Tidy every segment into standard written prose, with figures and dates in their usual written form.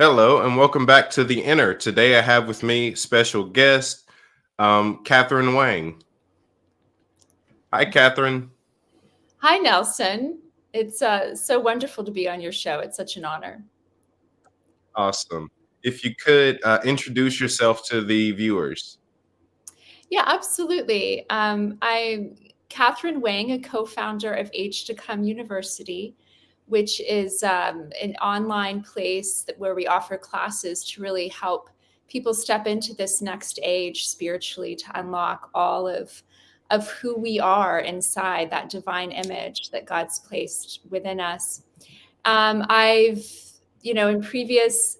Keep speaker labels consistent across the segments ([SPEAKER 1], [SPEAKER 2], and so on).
[SPEAKER 1] Hello and welcome back to The Inner. Today I have with me special guest, Katharine Wang. Hi, Katharine.
[SPEAKER 2] Hi, Nelson. It's so wonderful to be on your show. It's such an honor.
[SPEAKER 1] Awesome. If you could introduce yourself to the viewers.
[SPEAKER 2] Yeah, absolutely. I'm Katharine Wang, a co-founder of Age to Come University, which is an online place where we offer classes to really help people step into this next age spiritually to unlock all of who we are inside that divine image that God's placed within us. I've, in previous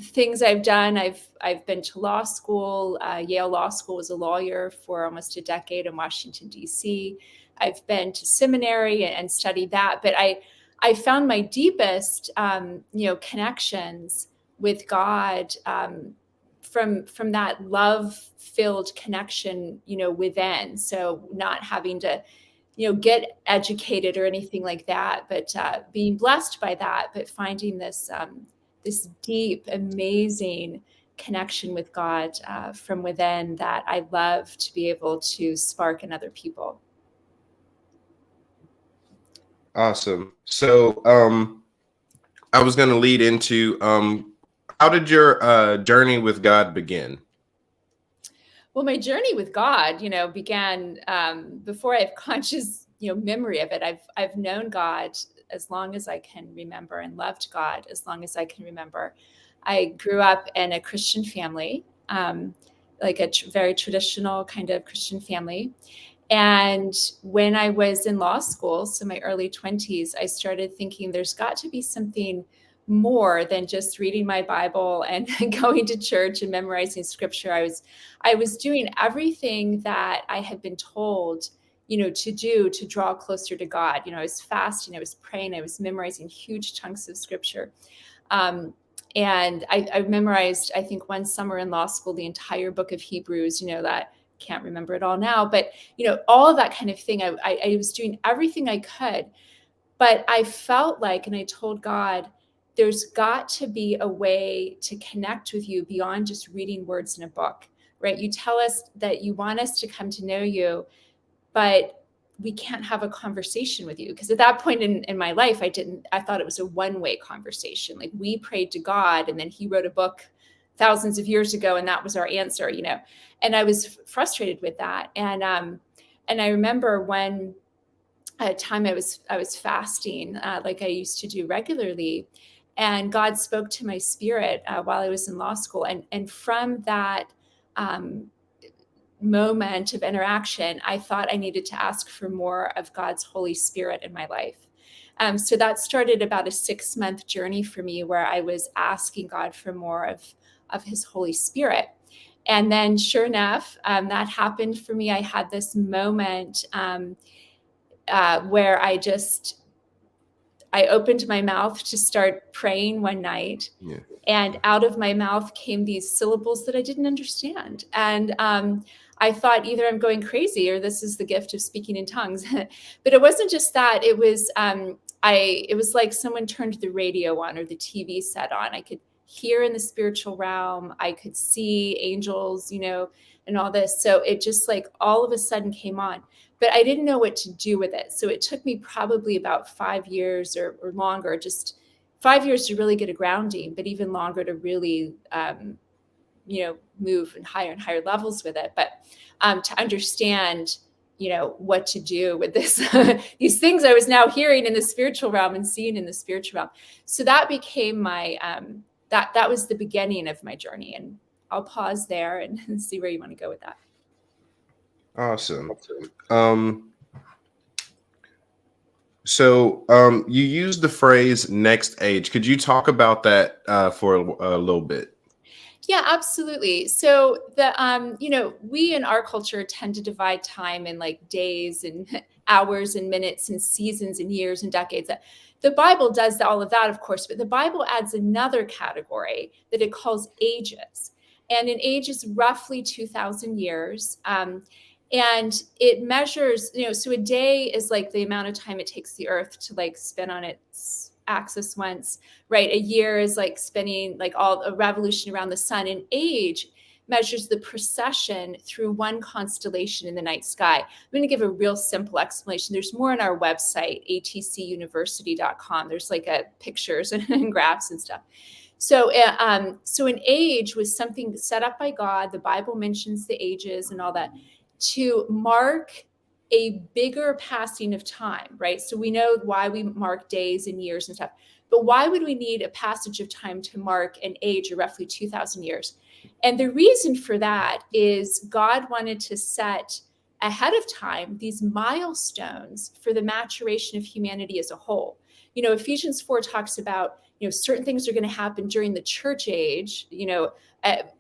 [SPEAKER 2] things I've done, I've been to law school. Yale Law School, was a lawyer for almost a decade in Washington D.C. I've been to seminary and studied that, but I found my deepest connections with God from that love-filled connection within. So not having to get educated or anything like that, but being blessed by that, but finding this deep, amazing connection with God from within that I love to be able to spark in other people.
[SPEAKER 1] Awesome. So I was going to lead into how did your journey with God begin?
[SPEAKER 2] Well, my journey with God, began before I have conscious, memory of it. I've known God as long as I can remember and loved God as long as I can remember. I grew up in a Christian family, like a very traditional kind of Christian family. And when I was in law school, so my early 20s, I started thinking there's got to be something more than just reading my Bible and going to church and memorizing scripture. I was doing everything that I had been told, to do to draw closer to God. I was fasting, I was praying, I was memorizing huge chunks of scripture. And I memorized, I think, one summer in law school, the entire book of Hebrews, that can't remember it all now, but all of that kind of thing. I was doing everything I could, but I felt like, and I told God, there's got to be a way to connect with you beyond just reading words in a book, right? You tell us that you want us to come to know you, but we can't have a conversation with you. Because at that point in my life, I thought it was a one-way conversation. Like, we prayed to God and then he wrote a book thousands of years ago and that was our answer, and I was frustrated with that. And I remember when at a time I was fasting, like I used to do regularly, and God spoke to my spirit while I was in law school, and from that um, moment of interaction, I thought I needed to ask for more of God's Holy Spirit in my life. So that started about a 6-month journey for me, where I was asking God for more of His Holy Spirit. And then, sure enough, that happened for me. I had this moment where I opened my mouth to start praying one night,
[SPEAKER 1] Yeah.
[SPEAKER 2] and out of my mouth came these syllables that I didn't understand. And I thought, either I'm going crazy or this is the gift of speaking in tongues. But it wasn't just that. It was like someone turned the radio on or the TV set on. I could hear in the spiritual realm. I could see angels, and all this. So it just, like, all of a sudden came on, but I didn't know what to do with it. So it took me probably about 5 years or longer, just 5 years to really get a grounding, but even longer to really, move in higher and higher levels with it. But to understand, what to do with this, these things I was now hearing in the spiritual realm and seeing in the spiritual realm. So that became my, that was the beginning of my journey. And I'll pause there and see where you want to go with that.
[SPEAKER 1] Awesome. Um, you used the phrase next age. Could you talk about that for a little bit?
[SPEAKER 2] Yeah, absolutely. So we in our culture tend to divide time in like days and hours and minutes and seasons and years and decades. The Bible does all of that, of course, but the Bible adds another category that it calls ages. And an age is roughly 2,000 years. And it measures, so a day is like the amount of time it takes the earth to like spin on its axis once, right? A year is like spinning like all a revolution around the sun. And age measures the precession through one constellation in the night sky. I'm going to give a real simple explanation. There's more on our website, atcuniversity.com. There's like pictures and graphs and stuff. So an age was something set up by God. The Bible mentions the ages and all that to mark a bigger passing of time, right? So we know why we mark days and years and stuff, but why would we need a passage of time to mark an age of roughly 2,000 years? And the reason for that is God wanted to set ahead of time these milestones for the maturation of humanity as a whole. You know, Ephesians 4 talks about, you know, certain things are going to happen during the church age, you know,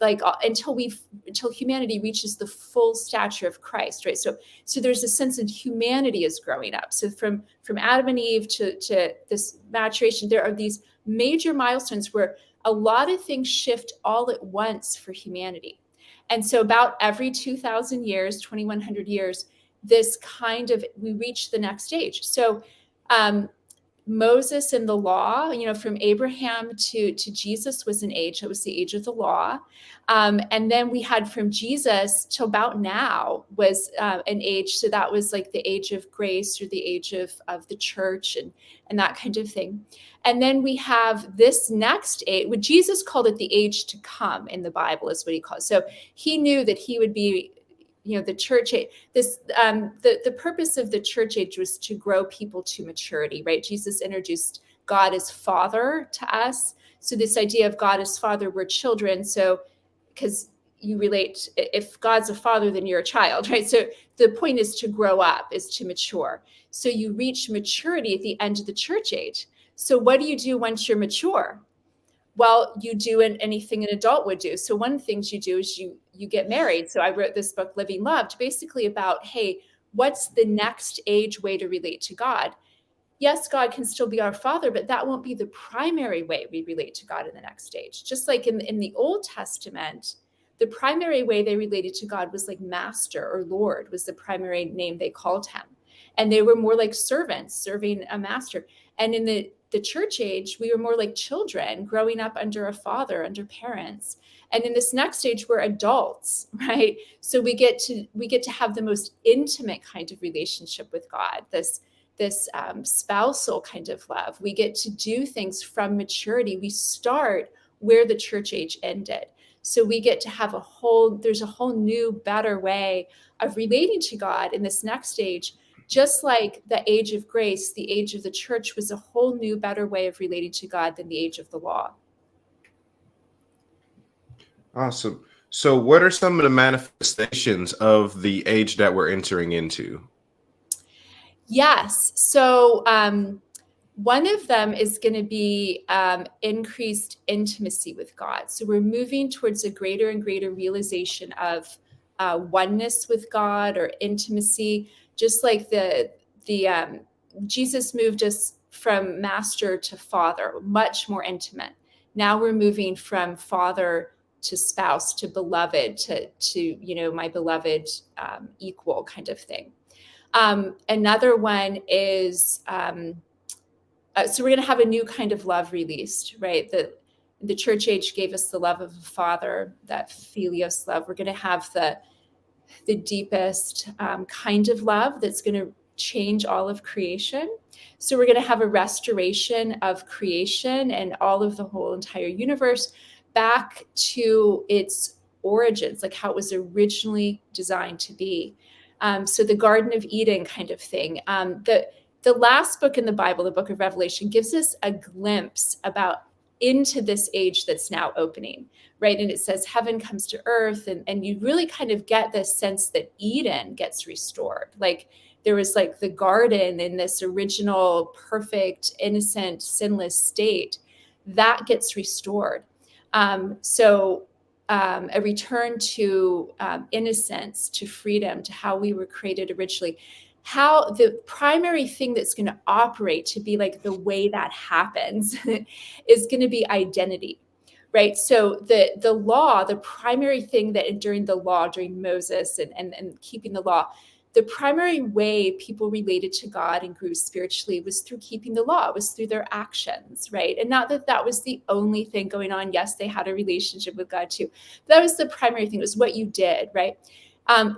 [SPEAKER 2] until humanity reaches the full stature of Christ, right? So there's a sense that humanity is growing up. So from Adam and Eve to this maturation, there are these major milestones where a lot of things shift all at once for humanity. And so about every 2,000 years, 2,100 years, we reach the next stage. So Moses and the law, you know, from Abraham to Jesus was an age. That was the age of the law. And then we had from Jesus to about now was an age. So that was like the age of grace or the age of the church and that kind of thing. And then we have this next age, what Jesus called it the age to come in the Bible is what he called it. So he knew that he would be, you know, the church age, the purpose of the church age was to grow people to maturity, right? Jesus introduced God as Father to us. So this idea of God as Father, we're children. So, because you relate, if God's a father, then you're a child, right? So the point is to grow up, is to mature. So you reach maturity at the end of the church age. So what do you do once you're mature? Well, you do anything an adult would do. So one of the things you do is you get married. So I wrote this book, Living Loved, basically about, hey, what's the next age way to relate to God? Yes, God can still be our Father, but that won't be the primary way we relate to God in the next stage. Just like in the Old Testament, the primary way they related to God was like Master or Lord was the primary name they called him. And they were more like servants serving a master. And in the church age, we were more like children growing up under a father, under parents. And in this next stage, we're adults, right? So we get to have the most intimate kind of relationship with God, this spousal kind of love. We get to do things from maturity. We start where the church age ended. So we get to have there's a whole new, better way of relating to God in this next stage. Just like the age of grace, the age of the church was a whole new, better way of relating to God than the age of the law.
[SPEAKER 1] Awesome. So what are some of the manifestations of the age that we're entering into?
[SPEAKER 2] Yes. So one of them is going to be increased intimacy with God. So we're moving towards a greater and greater realization of oneness with God or intimacy. Just like Jesus moved us from master to father, much more intimate. Now we're moving from father to spouse to beloved to you know, my beloved equal kind of thing. Another one is so we're going to have a new kind of love released, right? The church age gave us the love of a father, that philios love. We're going to have the deepest kind of love that's going to change all of creation. So we're going to have a restoration of creation and all of the whole entire universe back to its origins, like how it was originally designed to be. So the Garden of Eden kind of thing. The last book in the Bible, the book of Revelation, gives us a glimpse into this age that's now opening, right? And it says heaven comes to earth, and you really kind of get this sense that Eden gets restored. Like there was like the garden in this original, perfect, innocent, sinless state that gets restored. So a return to innocence, to freedom, to how we were created originally. How the primary thing that's going to operate to be like the way that happens is going to be identity, right? So the law, the primary thing that during Moses and keeping the law, the primary way people related to God and grew spiritually was through keeping the law, was through their actions, right? And not that that was the only thing going on. Yes, they had a relationship with God too. But that was the primary thing. It was what you did, right?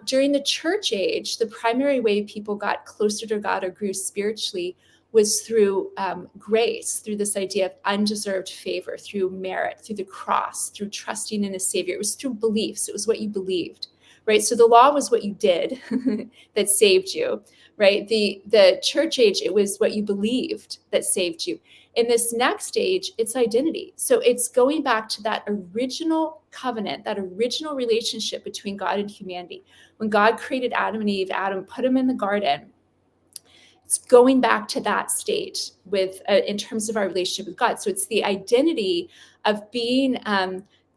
[SPEAKER 2] During the church age, the primary way people got closer to God or grew spiritually was through grace, through this idea of undeserved favor, through merit, through the cross, through trusting in a savior. It was through beliefs. It was what you believed, right? So the law was what you did that saved you, right? The church age, it was what you believed that saved you. In this next age, it's identity. So it's going back to that original covenant, that original relationship between God and humanity. When God created Adam and Eve, Adam put them in the garden. It's going back to that state with in terms of our relationship with God. So it's the identity of being,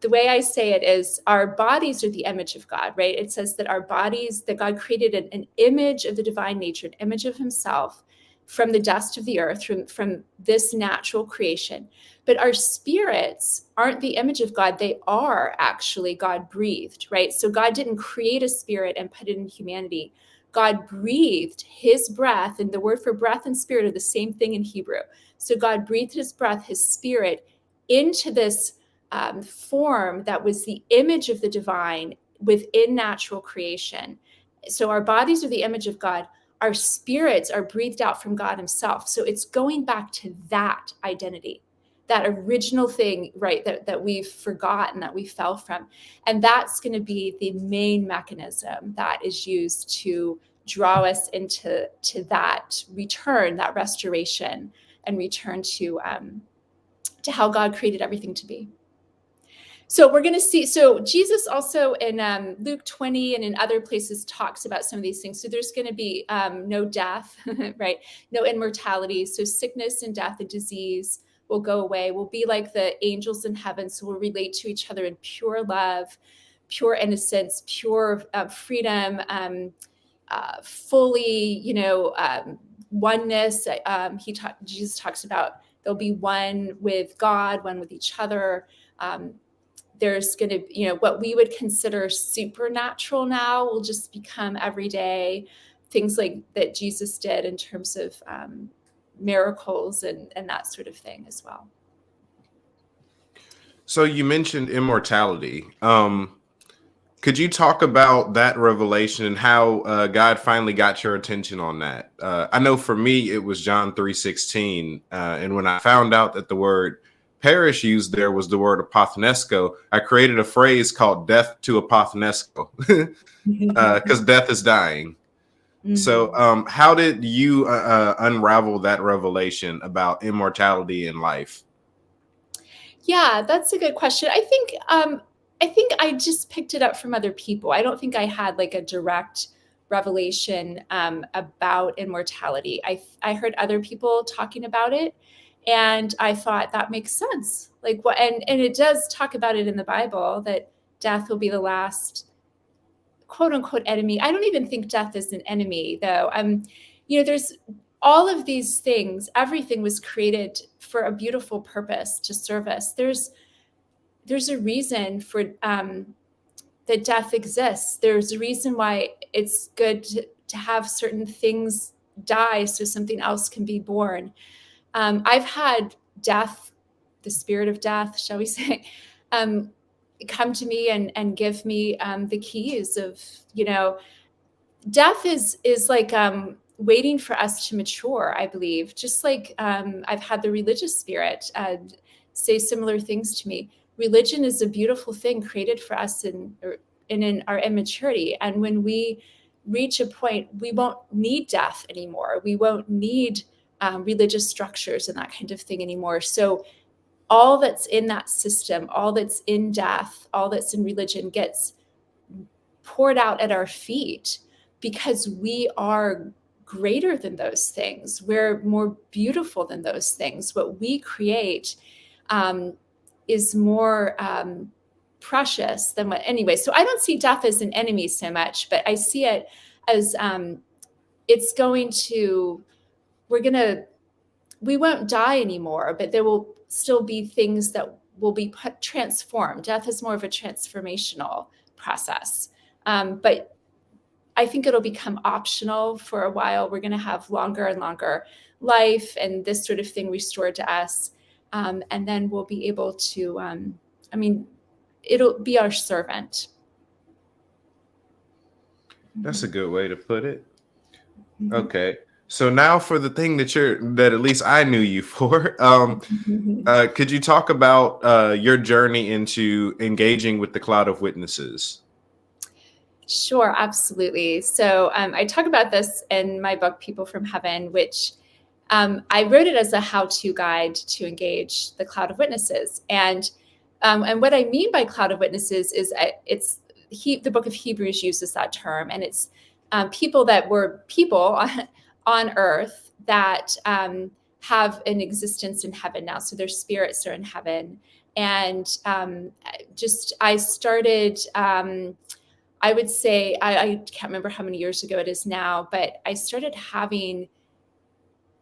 [SPEAKER 2] the way I say it is our bodies are the image of God, right? It says that our bodies, that God created an image of the divine nature, an image of himself from the dust of the earth, from this natural creation. But our spirits aren't the image of God. They are actually God breathed, right? So God didn't create a spirit and put it in humanity. God breathed his breath, and the word for breath and spirit are the same thing in Hebrew. So God breathed his breath, his spirit, into this form that was the image of the divine within natural creation. So our bodies are the image of God. Our spirits are breathed out from God himself. So it's going back to that identity, that original thing, right, that we've forgotten, that we fell from. And that's going to be the main mechanism that is used to draw us into that return, that restoration, and return to how God created everything to be. So we're going to see, so Jesus also in Luke 20 and in other places talks about some of these things. So there's going to be no death, right? No immortality. So sickness and death and disease will go away. We'll be like the angels in heaven. So we'll relate to each other in pure love, pure innocence, pure freedom, fully, oneness. Jesus talks about there'll be one with God, one with each other. There's going to, what we would consider supernatural now will just become everyday things like that Jesus did in terms of miracles and that sort of thing as well.
[SPEAKER 1] So you mentioned immortality. Could you talk about that revelation and how God finally got your attention on that? I know for me, it was John 3:16. And when I found out that the word perish used there was the word apothenesco, I created a phrase called death to apothenesco because death is dying. Mm-hmm. So how did you unravel that revelation about immortality in life?
[SPEAKER 2] Yeah, that's a good question. I think I just picked it up from other people. I don't think I had like a direct revelation about immortality. I heard other people talking about it, and I thought that makes sense. Like what, and it does talk about it in the Bible that death will be the last quote unquote enemy. I don't even think death is an enemy though. There's all of these things, everything was created for a beautiful purpose to serve us. There's a reason for that death exists. There's a reason why it's good to have certain things die so something else can be born. I've had death, the spirit of death, shall we say, come to me and give me the keys of, death is like waiting for us to mature, I believe. Just like I've had the religious spirit say similar things to me. Religion is a beautiful thing created for us in our immaturity. And when we reach a point, we won't need death anymore. We won't need religious structures and that kind of thing anymore. So all that's in that system, all that's in death, all that's in religion gets poured out at our feet because we are greater than those things. We're more beautiful than those things. What we create is more precious than what, anyway. So I don't see death as an enemy so much, but I see it as it's going to, we won't die anymore, but there will still be things that will be transformed. Death is more of a transformational process. But I think it'll become optional for a while. We're going to have longer and longer life and this sort of thing restored to us. And then we'll be able to, it'll be our servant.
[SPEAKER 1] That's a good way to put it.
[SPEAKER 2] Mm-hmm.
[SPEAKER 1] Okay. So now for the thing that at least I knew you for, could you talk about your journey into engaging with the cloud of witnesses?
[SPEAKER 2] Sure, absolutely. So I talk about this in my book, People from Heaven, which I wrote it as a how-to guide to engage the cloud of witnesses. And what I mean by cloud of witnesses is the book of Hebrews uses that term, and it's people that were people on earth that have an existence in heaven now. So their spirits are in heaven. And I started, I would say, I can't remember how many years ago it is now, but I started having,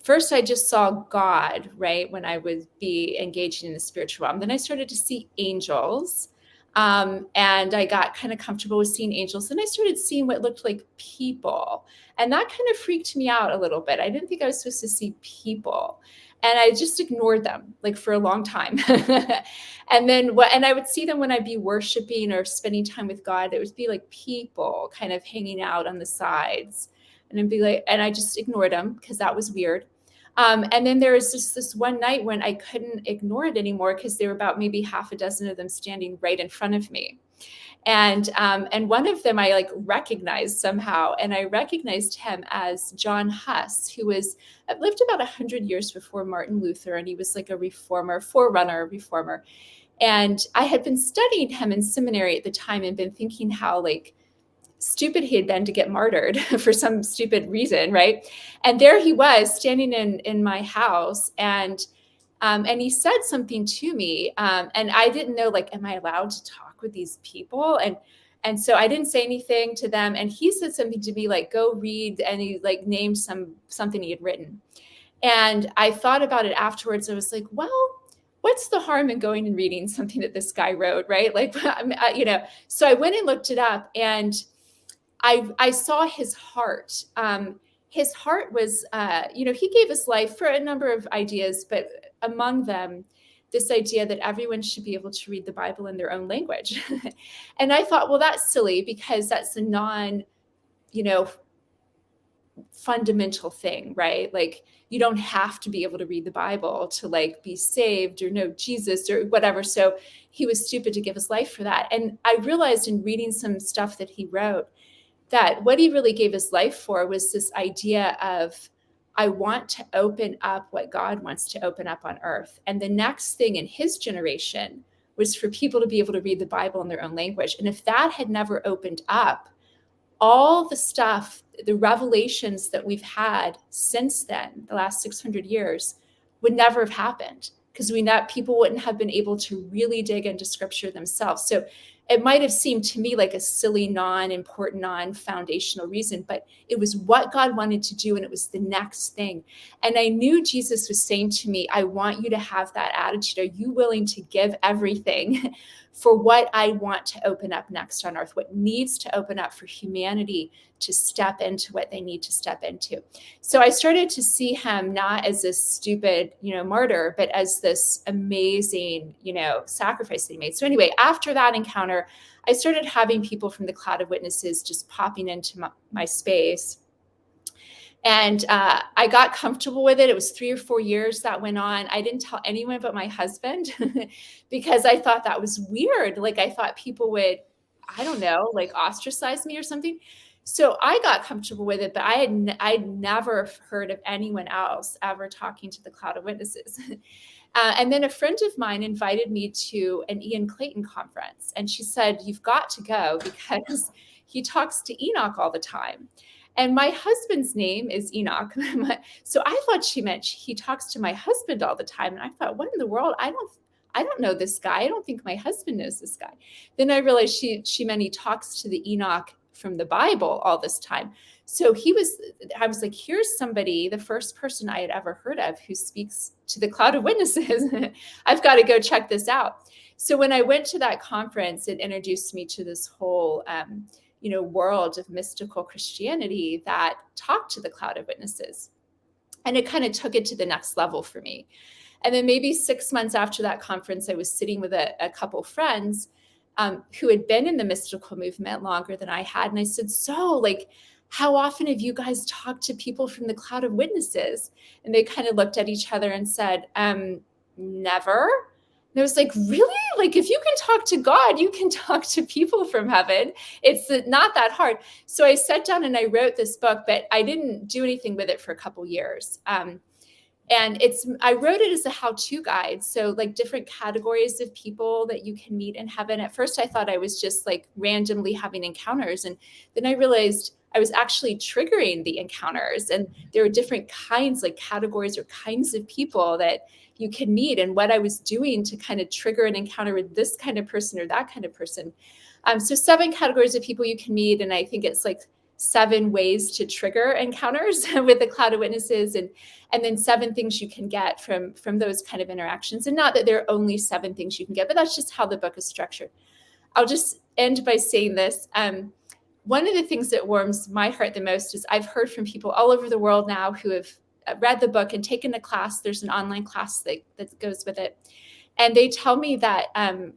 [SPEAKER 2] first I just saw God, right, when I would be engaging in the spiritual realm. Then I started to see angels. And I got kind of comfortable with seeing angels. Then I started seeing what looked like people. And that kind of freaked me out a little bit. I didn't think I was supposed to see people. And I just ignored them like for a long time. And I would see them when I'd be worshiping or spending time with God. It would be like people kind of hanging out on the sides. And I'd be like, and I just ignored them because that was weird. And then there was just this one night when I couldn't ignore it anymore because there were about maybe half a dozen of them standing right in front of me. And one of them I like recognized somehow, and I recognized him as John Huss, who lived about 100 years before Martin Luther, and he was like a forerunner. And I had been studying him in seminary at the time and been thinking how like stupid he had been to get martyred for some stupid reason, right? And there he was standing in my house, and he said something to me, and I didn't know, like, am I allowed to talk with these people? And so I didn't say anything to them, and he said something to me like, go read, and he like named something he had written. And I thought about it afterwards. I was like, well, what's the harm in going and reading something that this guy wrote, right? Like, so I went and looked it up, and I saw his heart. His heart was, he gave his life for a number of ideas, but among them, this idea that everyone should be able to read the Bible in their own language. And I thought, well, that's silly because that's a fundamental thing, right? Like, you don't have to be able to read the Bible to like be saved or know Jesus or whatever. So he was stupid to give his life for that. And I realized in reading some stuff that he wrote that what he really gave his life for was this idea of, I want to open up what God wants to open up on earth. And the next thing in his generation was for people to be able to read the Bible in their own language. And if that had never opened up, all the stuff, the revelations that we've had since then, the last 600 years, would never have happened because people wouldn't have been able to really dig into scripture themselves. So it might have seemed to me like a silly, non-important, non-foundational reason, but it was what God wanted to do, and it was the next thing. And I knew Jesus was saying to me, I want you to have that attitude. Are you willing to give everything for what I want to open up next on earth, what needs to open up for humanity to step into what they need to step into? So I started to see him not as this stupid, martyr, but as this amazing, sacrifice that he made. So anyway, after that encounter, I started having people from the cloud of witnesses just popping into my space. And I got comfortable with it. It was 3 or 4 years that went on. I didn't tell anyone but my husband because I thought that was weird. Like, I thought people would, I don't know, like ostracize me or something. So I got comfortable with it, but I'd never heard of anyone else ever talking to the cloud of witnesses. And then a friend of mine invited me to an Ian Clayton conference. And she said, you've got to go because he talks to Enoch all the time. And my husband's name is Enoch. So I thought she meant he talks to my husband all the time. And I thought, what in the world? I don't know this guy. I don't think my husband knows this guy. Then I realized she meant he talks to the Enoch from the Bible all this time. So I was like, here's somebody, the first person I had ever heard of who speaks to the cloud of witnesses. I've got to go check this out. So when I went to that conference, it introduced me to this whole, world of mystical Christianity that talked to the cloud of witnesses. And it kind of took it to the next level for me. And then maybe 6 months after that conference, I was sitting with a couple friends who had been in the mystical movement longer than I had. And I said, so like, how often have you guys talked to people from the cloud of witnesses? And they kind of looked at each other and said, never. And I was like, really? Like, if you can talk to God, you can talk to people from heaven. It's not that hard. So I sat down and I wrote this book, but I didn't do anything with it for a couple years. And I wrote it as a how-to guide. So like different categories of people that you can meet in heaven. At first I thought I was just like randomly having encounters. And then I realized I was actually triggering the encounters. And there were different kinds, like categories or kinds of people that you can meet, and what I was doing to kind of trigger an encounter with this kind of person or that kind of person. So 7 categories of people you can meet. And I think it's like 7 ways to trigger encounters with the cloud of witnesses, and then 7 things you can get from those kind of interactions. And not that there are only 7 things you can get, but that's just how the book is structured. I'll just end by saying this. One of the things that warms my heart the most is I've heard from people all over the world now who have read the book and taken the class. There's an online class that goes with it. And they tell me that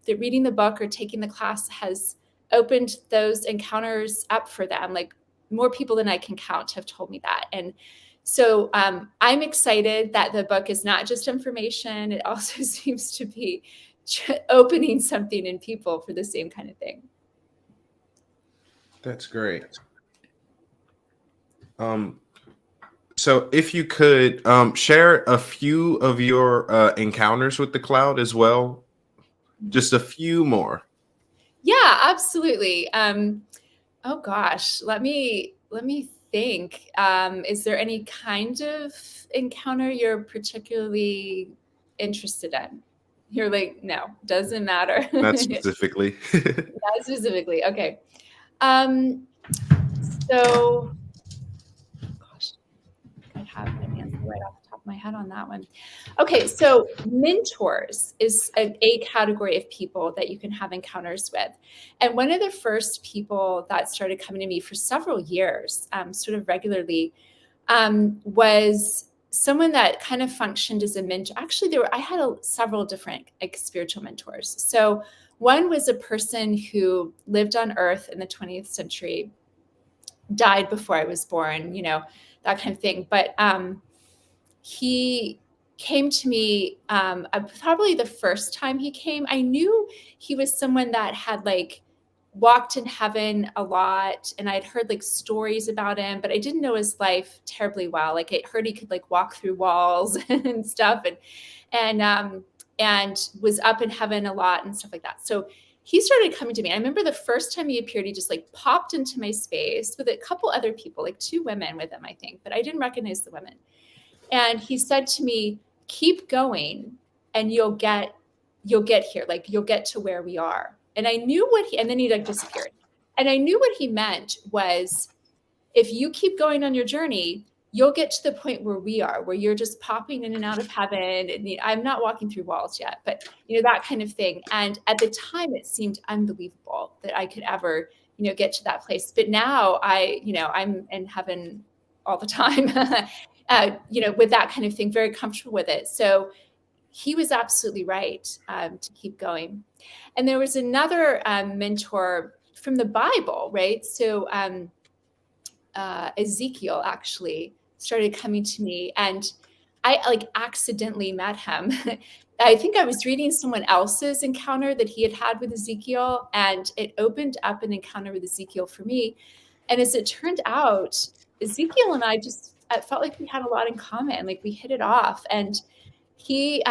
[SPEAKER 2] reading the book or taking the class has opened those encounters up for them. Like, more people than I can count have told me that. And so I'm excited that the book is not just information. It also seems to be opening something in people for the same kind of thing.
[SPEAKER 1] That's great. So if you could share a few of your encounters with the cloud as well, just a few more.
[SPEAKER 2] Yeah, absolutely. Oh gosh, let me think. Is there any kind of encounter you're particularly interested in? You're like, no, doesn't matter.
[SPEAKER 1] Not specifically.
[SPEAKER 2] Not specifically. Okay. So, gosh, I have an answer right off the top of my head on that one. Okay, so mentors is a category of people that you can have encounters with. And one of the first people that started coming to me for several years, sort of regularly, was someone that kind of functioned as a mentor. Actually, I had several different spiritual mentors. So one was a person who lived on Earth in the 20th century, died before I was born, that kind of thing. But he came to me probably the first time he came. I knew he was someone that had like walked in heaven a lot, and I'd heard like stories about him, but I didn't know his life terribly well. Like, I heard he could like walk through walls and stuff, and was up in heaven a lot and stuff like that. So he started coming to me. I remember the first time he appeared, he just like popped into my space with a couple other people, like 2 women with him, I think, but I didn't recognize the women. And he said to me, keep going and you'll get here. Like, you'll get to where we are. And I knew and then he like disappeared. And I knew what he meant was, if you keep going on your journey, you'll get to the point where we are, where you're just popping in and out of heaven. And I'm not walking through walls yet, but that kind of thing. And at the time it seemed unbelievable that I could ever, get to that place. But now I'm in heaven all the time, with that kind of thing, very comfortable with it. So he was absolutely right to keep going. And there was another mentor from the Bible, right? So Ezekiel actually started coming to me, and I like accidentally met him. I think I was reading someone else's encounter that he had with Ezekiel, and it opened up an encounter with Ezekiel for me. And as it turned out, Ezekiel and I felt like we had a lot in common. Like, we hit it off. And he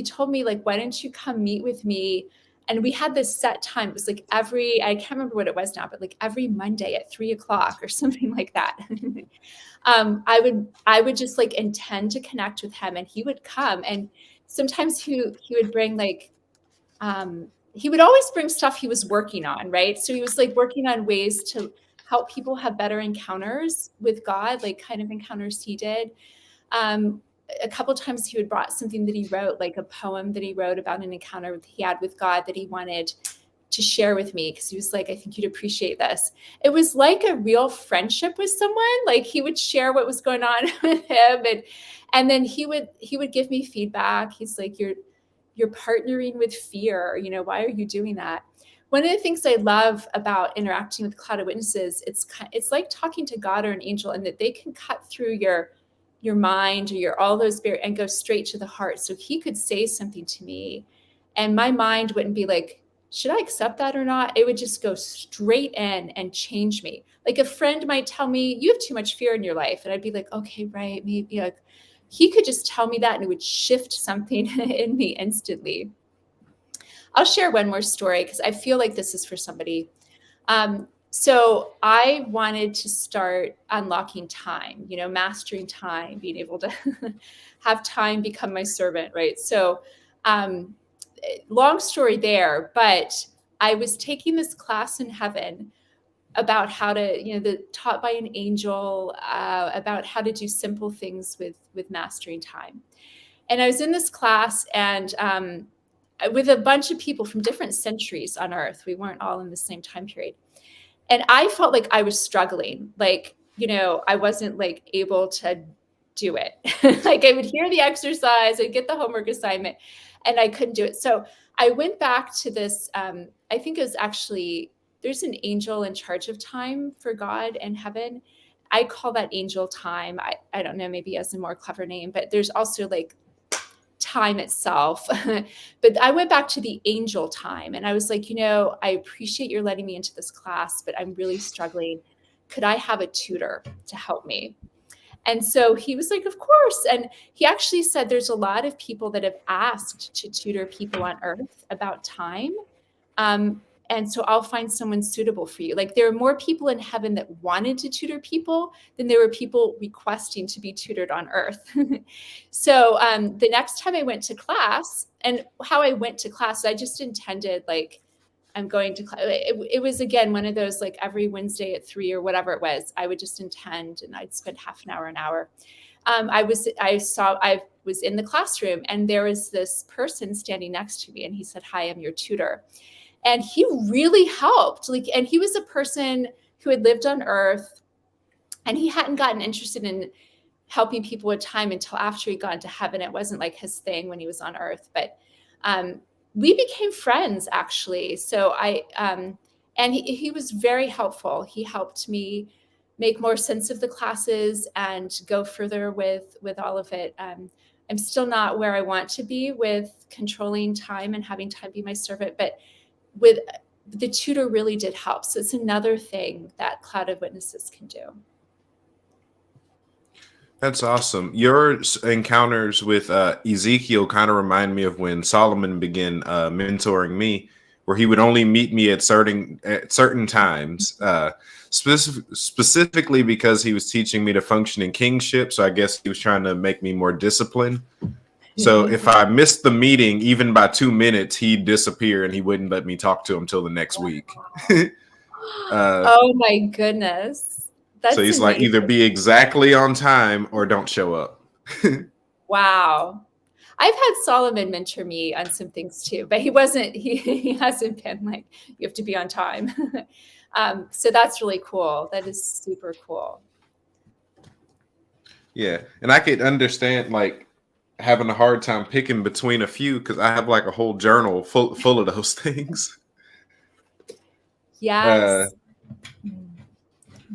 [SPEAKER 2] told me, like, why don't you come meet with me? And we had this set time. It was like I can't remember what it was now, but like every Monday at 3:00 or something like that. I would just like intend to connect with him, and he would come. And sometimes he would bring like, he would always bring stuff he was working on, right? So he was like working on ways to help people have better encounters with God, like kind of encounters he did. A couple of times he would brought something that he wrote, like a poem that he wrote about an encounter he had with God that he wanted to share with me, because he was like, I think you'd appreciate this. It was like a real friendship with someone. Like he would share what was going on with him, and then he would give me feedback. He's like, you're partnering with fear. You know, why are you doing that? One of the things I love about interacting with cloud of witnesses, it's like talking to God or an angel, and that they can cut through your mind or your all those barriers and go straight to the heart. So he could say something to me, and my mind wouldn't be like, should I accept that or not? It would just go straight in and change me. Like a friend might tell me, you have too much fear in your life. And I'd be like, okay, right. Maybe, you know, he could just tell me that and it would shift something in me instantly. I'll share one more story because I feel like this is for somebody. So I wanted to start unlocking time, you know, mastering time, being able to have time become my servant, right? So long story there, but I was taking this class in heaven about how to, you know, taught by an angel, about how to do simple things with mastering time. And I was in this class, and with a bunch of people from different centuries on Earth. We weren't all in the same time period. And I felt like I was struggling. Like, you know, I wasn't like able to do it. Like I would hear the exercise, I'd get the homework assignment, and I couldn't do it. So I went back to this, I think it was actually, there's an angel in charge of time for God and heaven. I call that angel time. I don't know, maybe he has a more clever name, but there's also like time itself. But I went back to the angel time, and I was like, you know, I appreciate you're letting me into this class, but I'm really struggling. Could I have a tutor to help me? And so he was like, of course. And he actually said there's a lot of people that have asked to tutor people on Earth about time. And so I'll find someone suitable for you. Like there are more people in heaven that wanted to tutor people than there were people requesting to be tutored on Earth. So the next time I went to class, and how I went to class, I just intended like, I'm going to class. It was again one of those like every Wednesday at 3 or whatever it was. I would just intend, and I'd spend half an hour. I was in the classroom, and there was this person standing next to me, and he said, "Hi, I'm your tutor." And he really helped. Like, and he was a person who had lived on Earth, and he hadn't gotten interested in helping people with time until after he got into heaven. It wasn't like his thing when he was on Earth, but we became friends actually. So and he was very helpful. He helped me make more sense of the classes and go further with all of it. I'm still not where I want to be with controlling time and having time be my servant, but with the tutor really did help. So it's another thing that cloud of witnesses can do.
[SPEAKER 1] That's awesome. Your encounters with Ezekiel kind of remind me of when Solomon began mentoring me, where he would only meet me at certain times, specifically because he was teaching me to function in kingship. So I guess he was trying to make me more disciplined. So if I missed the meeting, even by 2 minutes, he'd disappear and he wouldn't let me talk to him till the next week.
[SPEAKER 2] Oh my goodness. That's
[SPEAKER 1] So he's
[SPEAKER 2] amazing.
[SPEAKER 1] like, either be exactly on time or don't show up.
[SPEAKER 2] Wow. I've had Solomon mentor me on some things too, but he hasn't been like, you have to be on time. So that's really cool. That is super cool.
[SPEAKER 1] Yeah. And I could understand like having a hard time picking between a few because I have like a whole journal full of those things.
[SPEAKER 2] Yes.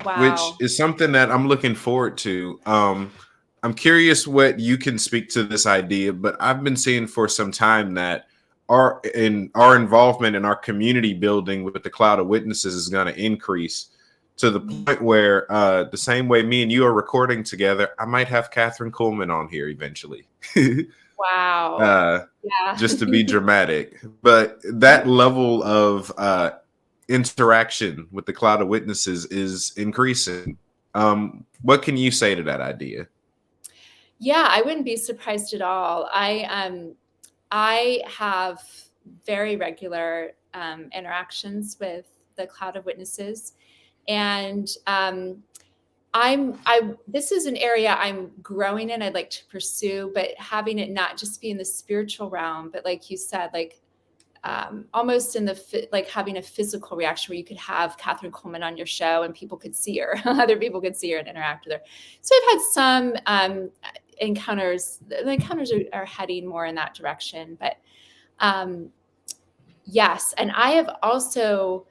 [SPEAKER 2] Wow.
[SPEAKER 1] Which is something that I'm looking forward to. I'm curious what you can speak to this idea, but I've been seeing for some time that our involvement in our community building with the cloud of witnesses is going to increase to the point where the same way me and you are recording together, I might have Katharine Coleman on here eventually.
[SPEAKER 2] Wow. Yeah.
[SPEAKER 1] Just to be dramatic. But that level of interaction with the cloud of witnesses is increasing. What can you say to that idea?
[SPEAKER 2] Yeah, I wouldn't be surprised at all. I have very regular interactions with the cloud of witnesses, and this is an area I'm growing in. I'd like to pursue, but having it not just be in the spiritual realm, but like you said, like almost in the like having a physical reaction where you could have Katharine Coleman on your show and people could see her, other people could see her and interact with her. So I've had some encounters. The encounters are heading more in that direction, but yes. And I have also,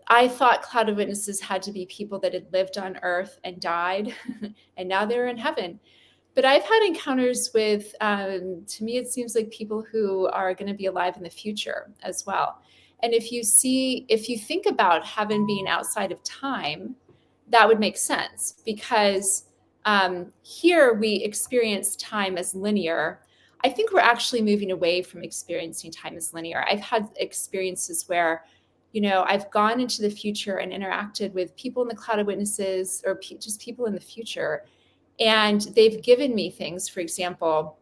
[SPEAKER 2] I thought cloud of witnesses had to be people that had lived on earth and died and now they're in heaven. But I've had encounters with, to me, it seems like people who are going to be alive in the future as well. And if you think about heaven being outside of time, that would make sense, because here we experience time as linear. I think we're actually moving away from experiencing time as linear. I've had experiences where, I've gone into the future and interacted with people in the cloud of witnesses, or just people in the future. And they've given me things, for example,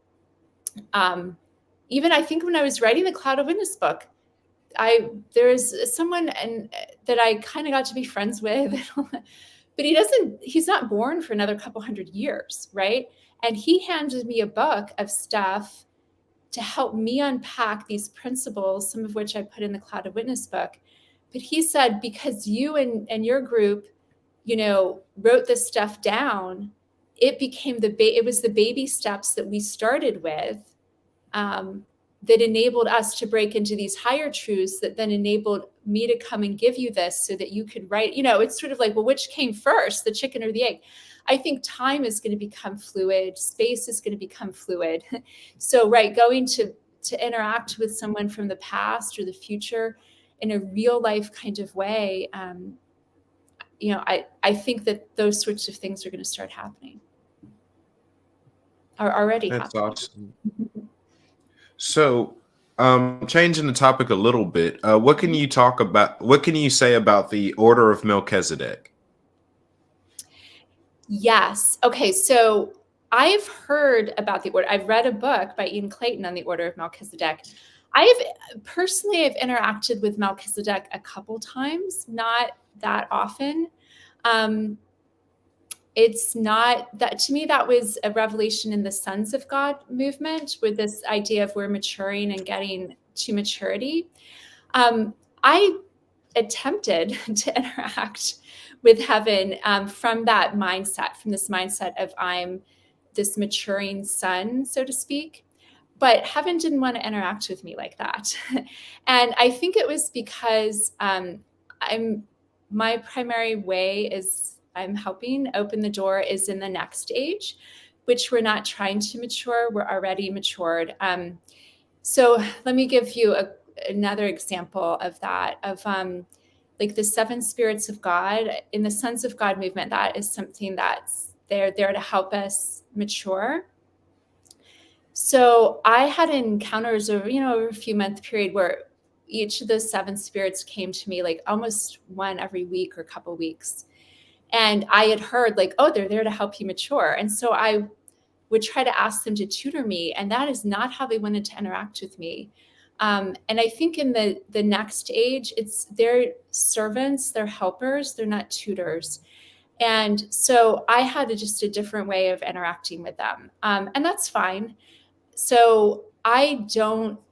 [SPEAKER 2] even I think when I was writing the Cloud of Witness book, there's someone that I kind of got to be friends with, but he's not born for another couple hundred years, right? And he handed me a book of stuff to help me unpack these principles, some of which I put in the Cloud of Witness book. But he said, because you and your group, wrote this stuff down, it became it was the baby steps that we started with that enabled us to break into these higher truths that then enabled me to come and give you this so that you could write. It's sort of like, well, which came first, the chicken or the egg? I think time is going to become fluid. Space is going to become fluid. So, right, going to interact with someone from the past or the future in a real life kind of way, I think that those sorts of things are going to start happening. Are already
[SPEAKER 1] That's
[SPEAKER 2] happening.
[SPEAKER 1] awesome. So, changing the topic a little bit, what can you talk about? What can you say about the Order of Melchizedek?
[SPEAKER 2] Yes. Okay. So I've heard about the order. I've read a book by Ian Clayton on the Order of Melchizedek. I've interacted with Melchizedek a couple times, not that often. It's not that, to me, that was a revelation in the Sons of God movement, with this idea of we're maturing and getting to maturity. I attempted to interact with heaven from that mindset, from this mindset of I'm this maturing son, so to speak. But heaven didn't want to interact with me like that. And I think it was because my primary way is I'm helping open the door is in the next age, which we're not trying to mature. We're already matured. So let me give you another example of that, of like the 7 spirits of God in the Sons of God movement. That is something that's there to help us mature. So I had encounters over a few month period where each of those 7 spirits came to me, like almost one every week or couple weeks. And I had heard like, oh, they're there to help you mature. And so I would try to ask them to tutor me. And that is not how they wanted to interact with me. And I think in the next age, they're servants, they're helpers, they're not tutors. And so I had just a different way of interacting with them. And that's fine. So I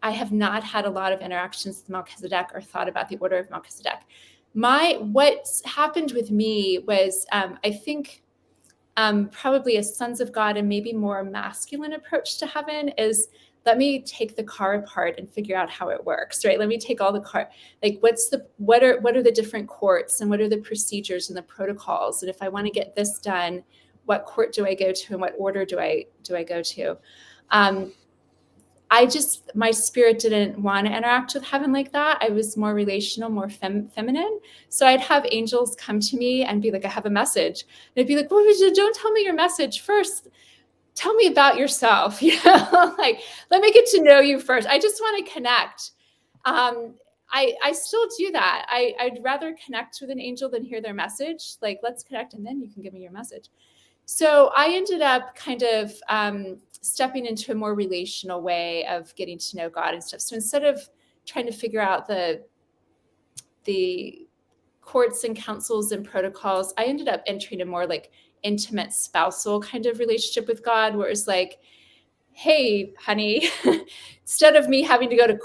[SPEAKER 2] have not had a lot of interactions with Melchizedek or thought about the Order of Melchizedek. What's happened with me was, I think, probably a Sons of God and maybe more masculine approach to heaven is, let me take the car apart and figure out how it works, right? Let me take all the car, like what are the different courts and what are the procedures and the protocols? And if I want to get this done, what court do I go to and what order do I go to? My spirit didn't want to interact with heaven like that. I was more relational, more feminine. So I'd have angels come to me and be like, I have a message. And I'd be like, well, don't tell me your message first. Tell me about yourself. Like, let me get to know you first. I just want to connect. I still do that. I'd rather connect with an angel than hear their message. Like, let's connect and then you can give me your message. So I ended up kind of stepping into a more relational way of getting to know God and stuff. So instead of trying to figure out the courts and councils and protocols, I ended up entering a more like intimate spousal kind of relationship with God, where it's like, hey, honey, instead of me having to go to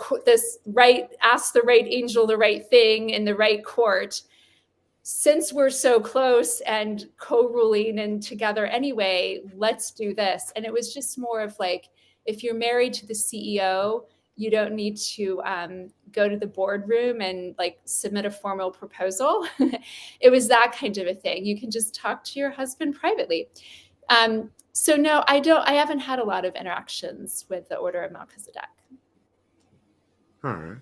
[SPEAKER 2] ask the right angel the right thing in the right court, since we're so close and co-ruling and together anyway, let's do this. And it was just more of like, if you're married to the CEO, you don't need to go to the boardroom and like submit a formal proposal. It was that kind of a thing. You can just talk to your husband privately. So no, I haven't had a lot of interactions with the Order of Melchizedek.
[SPEAKER 1] All right.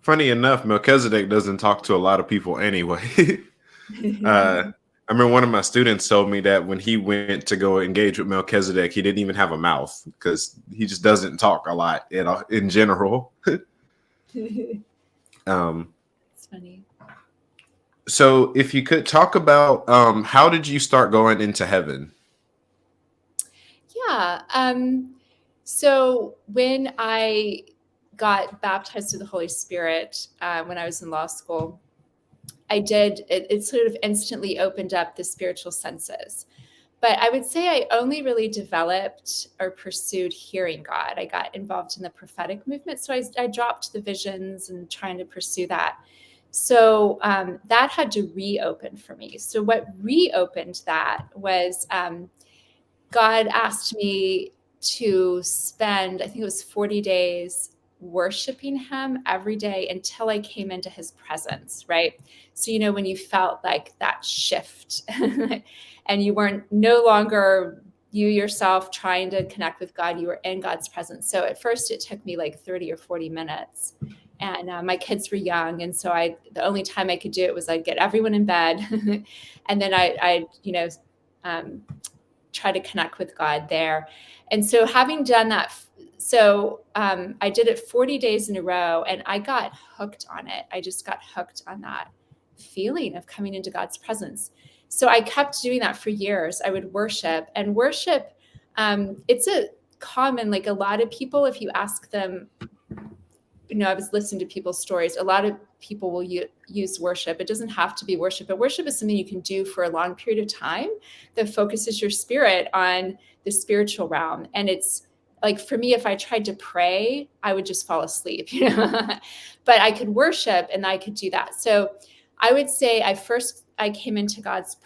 [SPEAKER 1] Funny enough, Melchizedek doesn't talk to a lot of people anyway. I remember one of my students told me that when he went to go engage with Melchizedek, he didn't even have a mouth because he just doesn't talk a lot in general.
[SPEAKER 2] It's funny.
[SPEAKER 1] So if you could talk about how did you start going into heaven?
[SPEAKER 2] Yeah. So when I got baptized with the Holy Spirit when I was in law school, it sort of instantly opened up the spiritual senses. But I would say I only really developed or pursued hearing God. I got involved in the prophetic movement. So I dropped the visions and trying to pursue that. So that had to reopen for me. So what reopened that was God asked me to spend, I think it was 40 days worshiping him every day until I came into his presence, right? So, when you felt like that shift and you weren't no longer you yourself trying to connect with God, you were in God's presence. So at first it took me like 30 or 40 minutes. And my kids were young. And so the only time I could do it was I'd get everyone in bed. And then I'd try to connect with God there. And so having done that, I did it 40 days in a row and I got hooked on it. I just got hooked on that feeling of coming into God's presence. So I kept doing that for years. I would worship and worship. It's like a lot of people, if you ask them, I was listening to people's stories. A lot of people will use worship. It doesn't have to be worship, but worship is something you can do for a long period of time that focuses your spirit on the spiritual realm. And it's like, for me, if I tried to pray, I would just fall asleep, but I could worship and I could do that. So I would say I came into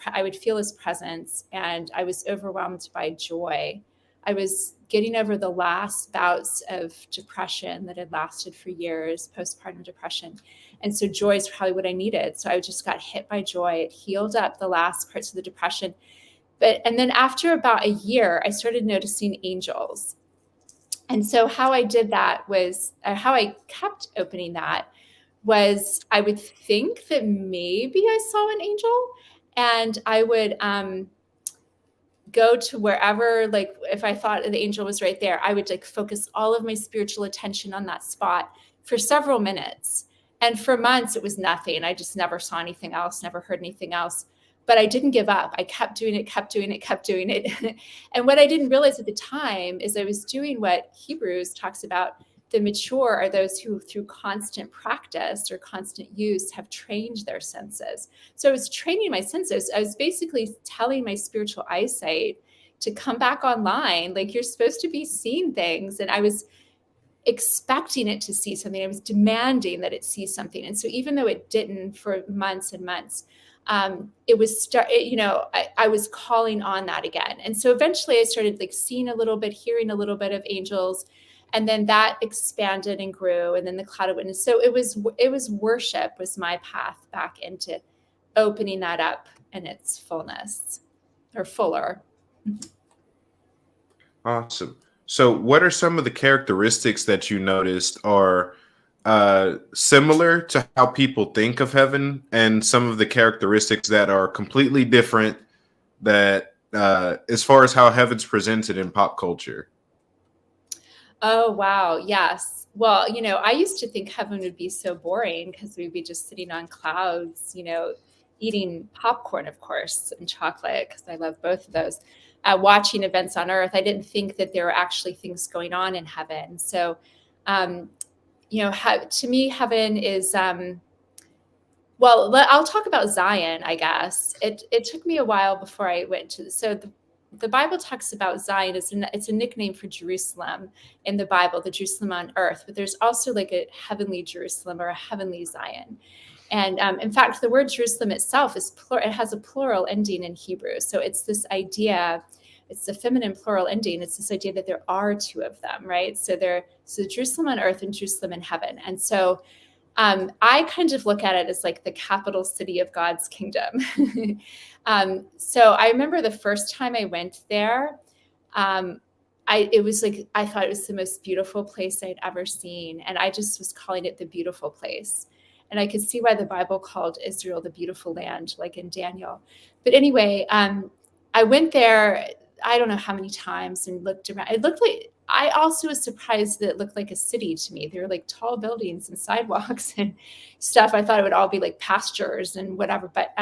[SPEAKER 2] I would feel his presence and I was overwhelmed by joy. I was getting over the last bouts of depression that had lasted for years, postpartum depression. And so joy is probably what I needed. So I just got hit by joy. It healed up the last parts of the depression. And then after about a year, I started noticing angels. And so how I did that was, how I kept opening that was I would think that maybe I saw an angel and I would, go to wherever, like if I thought the angel was right there, I would like focus all of my spiritual attention on that spot for several minutes. And for months, it was nothing. I just never saw anything else, never heard anything else. But I didn't give up. I kept doing it, kept doing it, kept doing it. And what I didn't realize at the time is I was doing what Hebrews talks about. The mature are those who, through constant practice or constant use, have trained their senses. So I was training my senses. I was basically telling my spiritual eyesight to come back online. Like, you're supposed to be seeing things. And I was expecting it to see something. I was demanding that it see something. And so even though it didn't for months and months, it was I was calling on that again. And so eventually I started like seeing a little bit, hearing a little bit of angels. And then that expanded and grew. And then the cloud of witness. So it was worship was my path back into opening that up in its fullness or fuller.
[SPEAKER 1] Awesome. So what are some of the characteristics that you noticed are similar to how people think of heaven and some of the characteristics that are completely different that as far as how heaven's presented in pop culture?
[SPEAKER 2] Oh, wow. Yes. Well, I used to think heaven would be so boring because we'd be just sitting on clouds, eating popcorn, of course, and chocolate, because I love both of those, watching events on earth. I didn't think that there were actually things going on in heaven. So, to me, heaven is, well, I'll talk about Zion, I guess. It took me a while before I went to, the Bible talks about Zion. It's a nickname for Jerusalem in the Bible, the Jerusalem on earth, but there's also like a heavenly Jerusalem or a heavenly Zion. And in fact, the word Jerusalem itself is plural. It has a plural ending in Hebrew. So it's this idea, it's the feminine plural ending. It's this idea that there are two of them, right? So Jerusalem on earth and Jerusalem in heaven. And so I kind of look at it as like the capital city of God's kingdom. So I remember the first time I went there, it was like, I thought it was the most beautiful place I'd ever seen. And I just was calling it the beautiful place. And I could see why the Bible called Israel the beautiful land, like in Daniel. But anyway, I went there, I don't know how many times, and looked around. It looked like, I also was surprised that it looked like a city to me. There were like tall buildings and sidewalks and stuff. I thought it would all be like pastures and whatever. But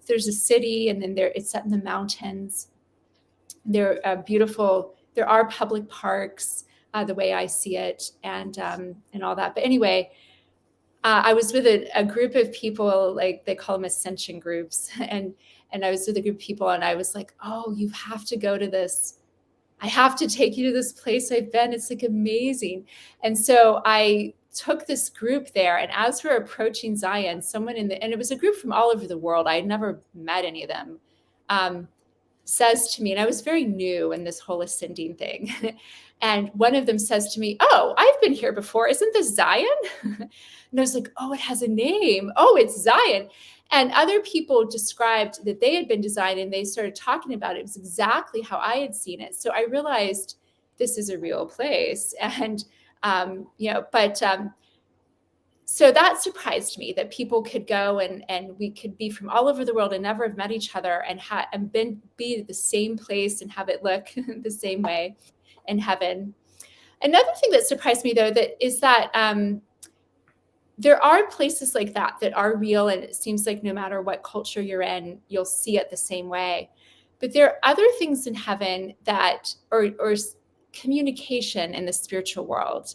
[SPEAKER 2] there's a city, and then it's set in the mountains. They're beautiful. There are public parks, the way I see it, and all that. But anyway, I was with a group of people, like they call them ascension groups, and I was with a group of people, and I was like, "Oh, you have to go to this. I have to take you to this place I've been. It's like amazing." And so I took this group there, and as we're approaching Zion, someone and it was a group from all over the world. I had never met any of them. Says to me, and I was very new in this whole ascending thing. And one of them says to me, "Oh, I've been here before. Isn't this Zion?" And I was like, "Oh, it has a name. Oh, it's Zion." And other people described that they had been to Zion, and they started talking about it. It was exactly how I had seen it. So I realized this is a real place. And, so that surprised me, that people could go and we could be from all over the world and never have met each other and be the same place and have it look the same way in heaven. Another thing that surprised me, though, is that there are places like that are real, and it seems like no matter what culture you're in, you'll see it the same way. But there are other things in heaven that, or communication in the spiritual world,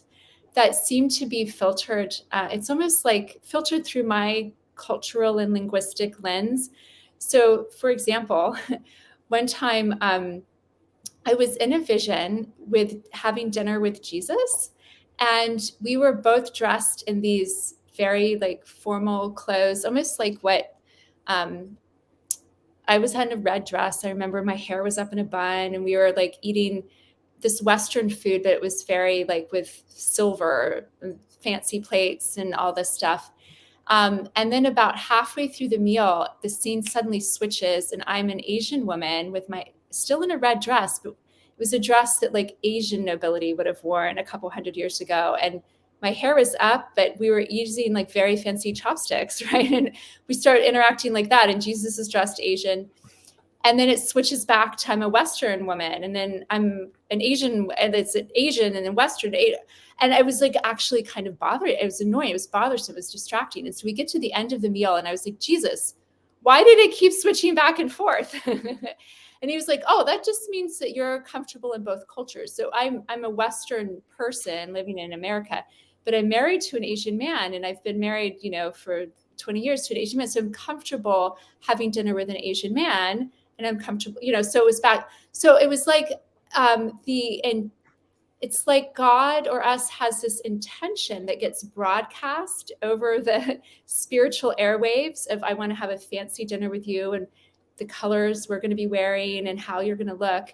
[SPEAKER 2] that seem to be filtered. It's almost like filtered through my cultural and linguistic lens. So, for example, one time I was in a vision with having dinner with Jesus, and we were both dressed in these very like formal clothes, almost like what I was in a red dress. I remember my hair was up in a bun, and we were like eating this Western food, but it was very like with silver, fancy plates and all this stuff. And then about halfway through the meal, the scene suddenly switches, and I'm an Asian woman with still in a red dress, but it was a dress that like Asian nobility would have worn a couple hundred years ago. And my hair was up, but we were using like very fancy chopsticks, right? And we started interacting like that, and Jesus is dressed Asian. And then it switches back to I'm a Western woman, and then I'm an Asian, and it's an Asian, and then Western. And I was like actually kind of bothered. It was annoying. It was bothersome. It was distracting. And so we get to the end of the meal, and I was like, "Jesus, why did it keep switching back and forth?" And he was like, "Oh, that just means that you're comfortable in both cultures." So I'm a Western person living in America, but I'm married to an Asian man, and I've been married, for 20 years to an Asian man. So I'm comfortable having dinner with an Asian man. And I'm comfortable, so it was back. So it was like it's like God or us has this intention that gets broadcast over the spiritual airwaves of, I want to have a fancy dinner with you, and the colors we're going to be wearing and how you're going to look.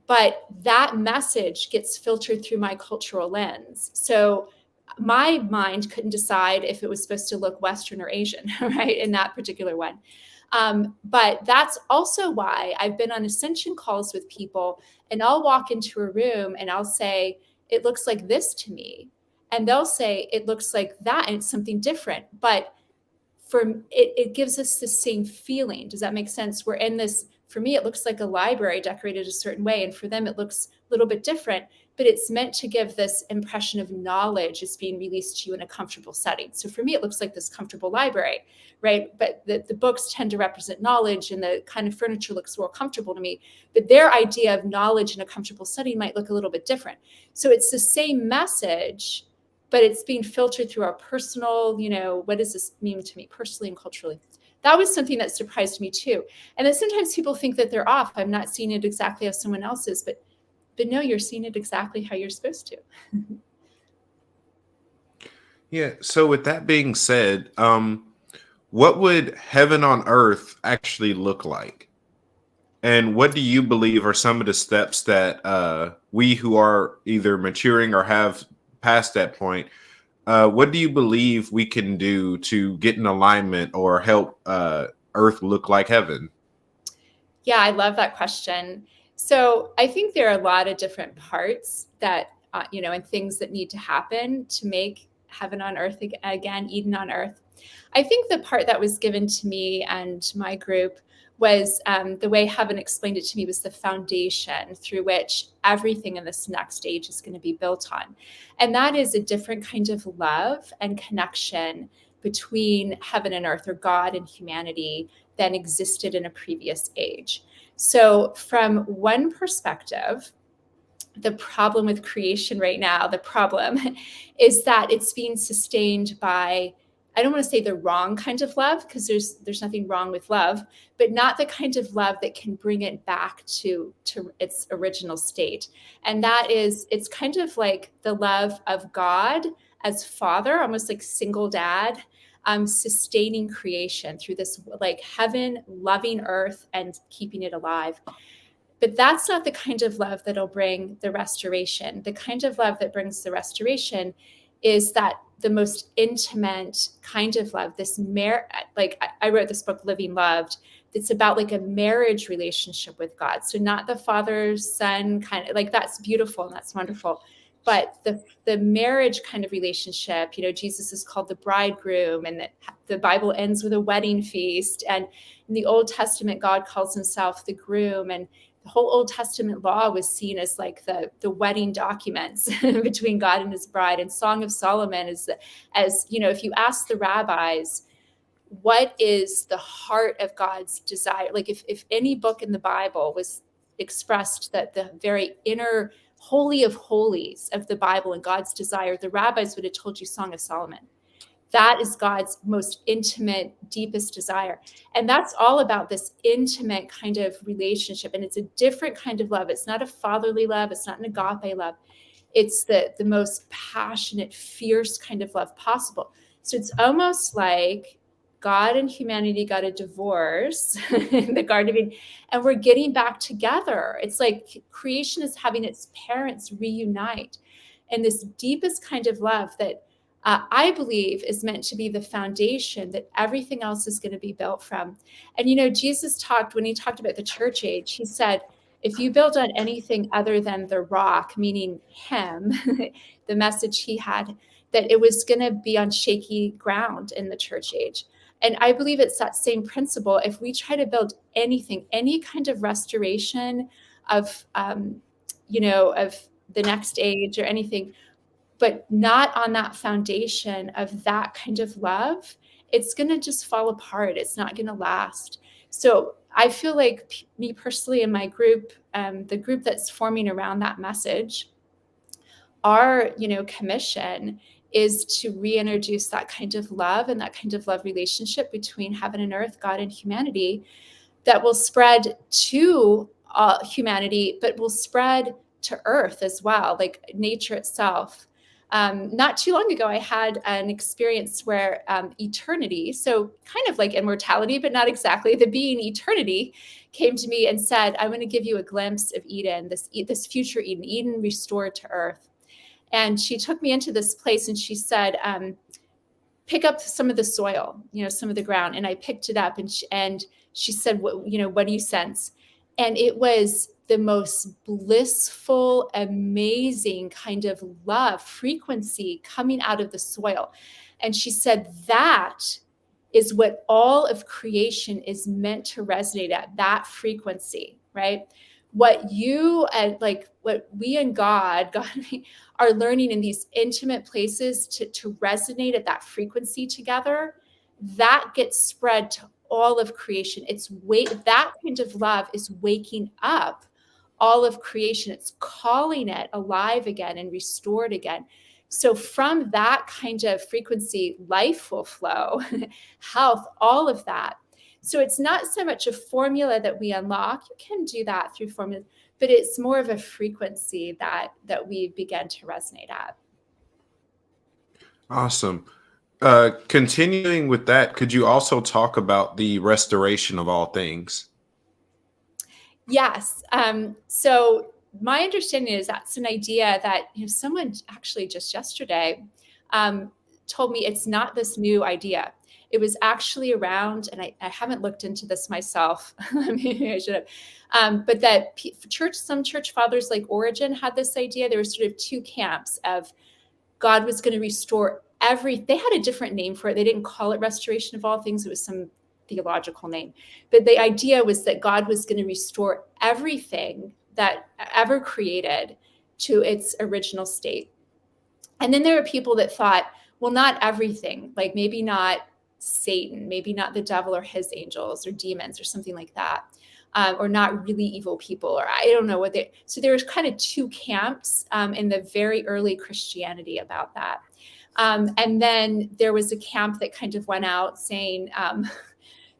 [SPEAKER 2] But that message gets filtered through my cultural lens. So my mind couldn't decide if it was supposed to look Western or Asian, right, in that particular one. But that's also why I've been on ascension calls with people, and I'll walk into a room and I'll say, "It looks like this to me." And they'll say, "It looks like that," and it's something different. But it gives us the same feeling. Does that make sense? We're in this, for me, it looks like a library decorated a certain way. And for them, it looks a little bit different, but it's meant to give this impression of knowledge is being released to you in a comfortable setting. So for me, it looks like this comfortable library, right? But the books tend to represent knowledge, and the kind of furniture looks more comfortable to me. But their idea of knowledge in a comfortable setting might look a little bit different. So it's the same message, but it's being filtered through our personal, what does this mean to me personally and culturally? that was something that surprised me too. And then sometimes people think that they're off. I'm not seeing it exactly how someone else is, but no, you're seeing it exactly how you're supposed to.
[SPEAKER 1] Yeah. So with that being said, what would heaven on earth actually look like? And what do you believe are some of the steps that we who are either maturing or have passed that point, what do you believe we can do to get in alignment or help earth look like heaven?
[SPEAKER 2] Yeah, I love that question. So I think there are a lot of different parts that, and things that need to happen to make heaven on earth again, Eden on earth. I think the part that was given to me and my group was the way heaven explained it to me was the foundation through which everything in this next age is going to be built on. And that is a different kind of love and connection between heaven and earth, or God and humanity, than existed in a previous age. So, from one perspective, the problem with creation right now, the problem is that it's being sustained by, I don't want to say the wrong kind of love, because there's nothing wrong with love, but not the kind of love that can bring it back to its original state. And that is, it's kind of like the love of God as father, almost like single dad, sustaining creation through this like heaven loving earth and keeping it alive. But that's not the kind of love that'll bring the restoration. The kind of love that brings the restoration is that the most intimate kind of love, like I wrote this book, Living Loved. It's about like a marriage relationship with God. So not the father son kind of, like, that's beautiful and that's wonderful. But the marriage kind of relationship, Jesus is called the bridegroom, and the Bible ends with a wedding feast. And in the Old Testament, God calls himself the groom. And the whole Old Testament law was seen as like the wedding documents between God and his bride. And Song of Solomon is, as if you ask the rabbis, what is the heart of God's desire? Like if any book in the Bible was expressed that the very inner holy of holies of the Bible and God's desire, the rabbis would have told you Song of Solomon. That is God's most intimate, deepest desire. And that's all about this intimate kind of relationship. And it's a different kind of love. It's not a fatherly love. It's not an agape love. It's the most passionate, fierce kind of love possible. So it's almost like God and humanity got a divorce in the Garden of Eden, and we're getting back together. It's like creation is having its parents reunite. And this deepest kind of love that I believe is meant to be the foundation that everything else is going to be built from. And, Jesus when he talked about the church age, he said, if you build on anything other than the rock, meaning him, the message he had, that it was going to be on shaky ground in the church age. And I believe it's that same principle. If we try to build anything, any kind of restoration of, of the next age or anything, but not on that foundation of that kind of love, it's going to just fall apart. It's not going to last. So I feel like me personally and my group, the group that's forming around that message, our, commission is to reintroduce that kind of love and that kind of love relationship between heaven and earth, God and humanity, that will spread to humanity, but will spread to earth as well, like nature itself. Not too long ago, I had an experience where eternity, so kind of like immortality, but not exactly, the being eternity, came to me and said, I want to give you a glimpse of Eden, this future Eden restored to earth. And she took me into this place and she said, pick up some of the soil, some of the ground. And I picked it up, and she said, what do you sense? And it was the most blissful, amazing kind of love frequency coming out of the soil. And she said, that is what all of creation is meant to resonate at, that frequency, right? What what we and God are learning in these intimate places to resonate at that frequency together, that gets spread to all of creation. That kind of love is waking up all of creation. It's calling it alive again and restored again. So from that kind of frequency, life will flow, health, all of that. So it's not so much a formula that we unlock. You can do that through formulas, but it's more of a frequency that we begin to resonate at.
[SPEAKER 1] Awesome. Continuing with that, could you also talk about the restoration of all things?
[SPEAKER 2] Yes. So my understanding is that's an idea that someone actually just yesterday told me it's not this new idea. It was actually around, and I haven't looked into this myself. Maybe I should have. But that some church fathers like Origen had this idea. There were sort of two camps of God was going to restore they had a different name for it. They didn't call it restoration of all things. It was some theological name. But the idea was that God was going to restore everything that ever created to its original state. And then there were people that thought, well, not everything, like maybe not Satan, maybe not the devil or his angels or demons or something like that. Or not really evil people, or I don't know what they. So there was kind of two camps in the very early Christianity about that. And then there was a camp that kind of went out saying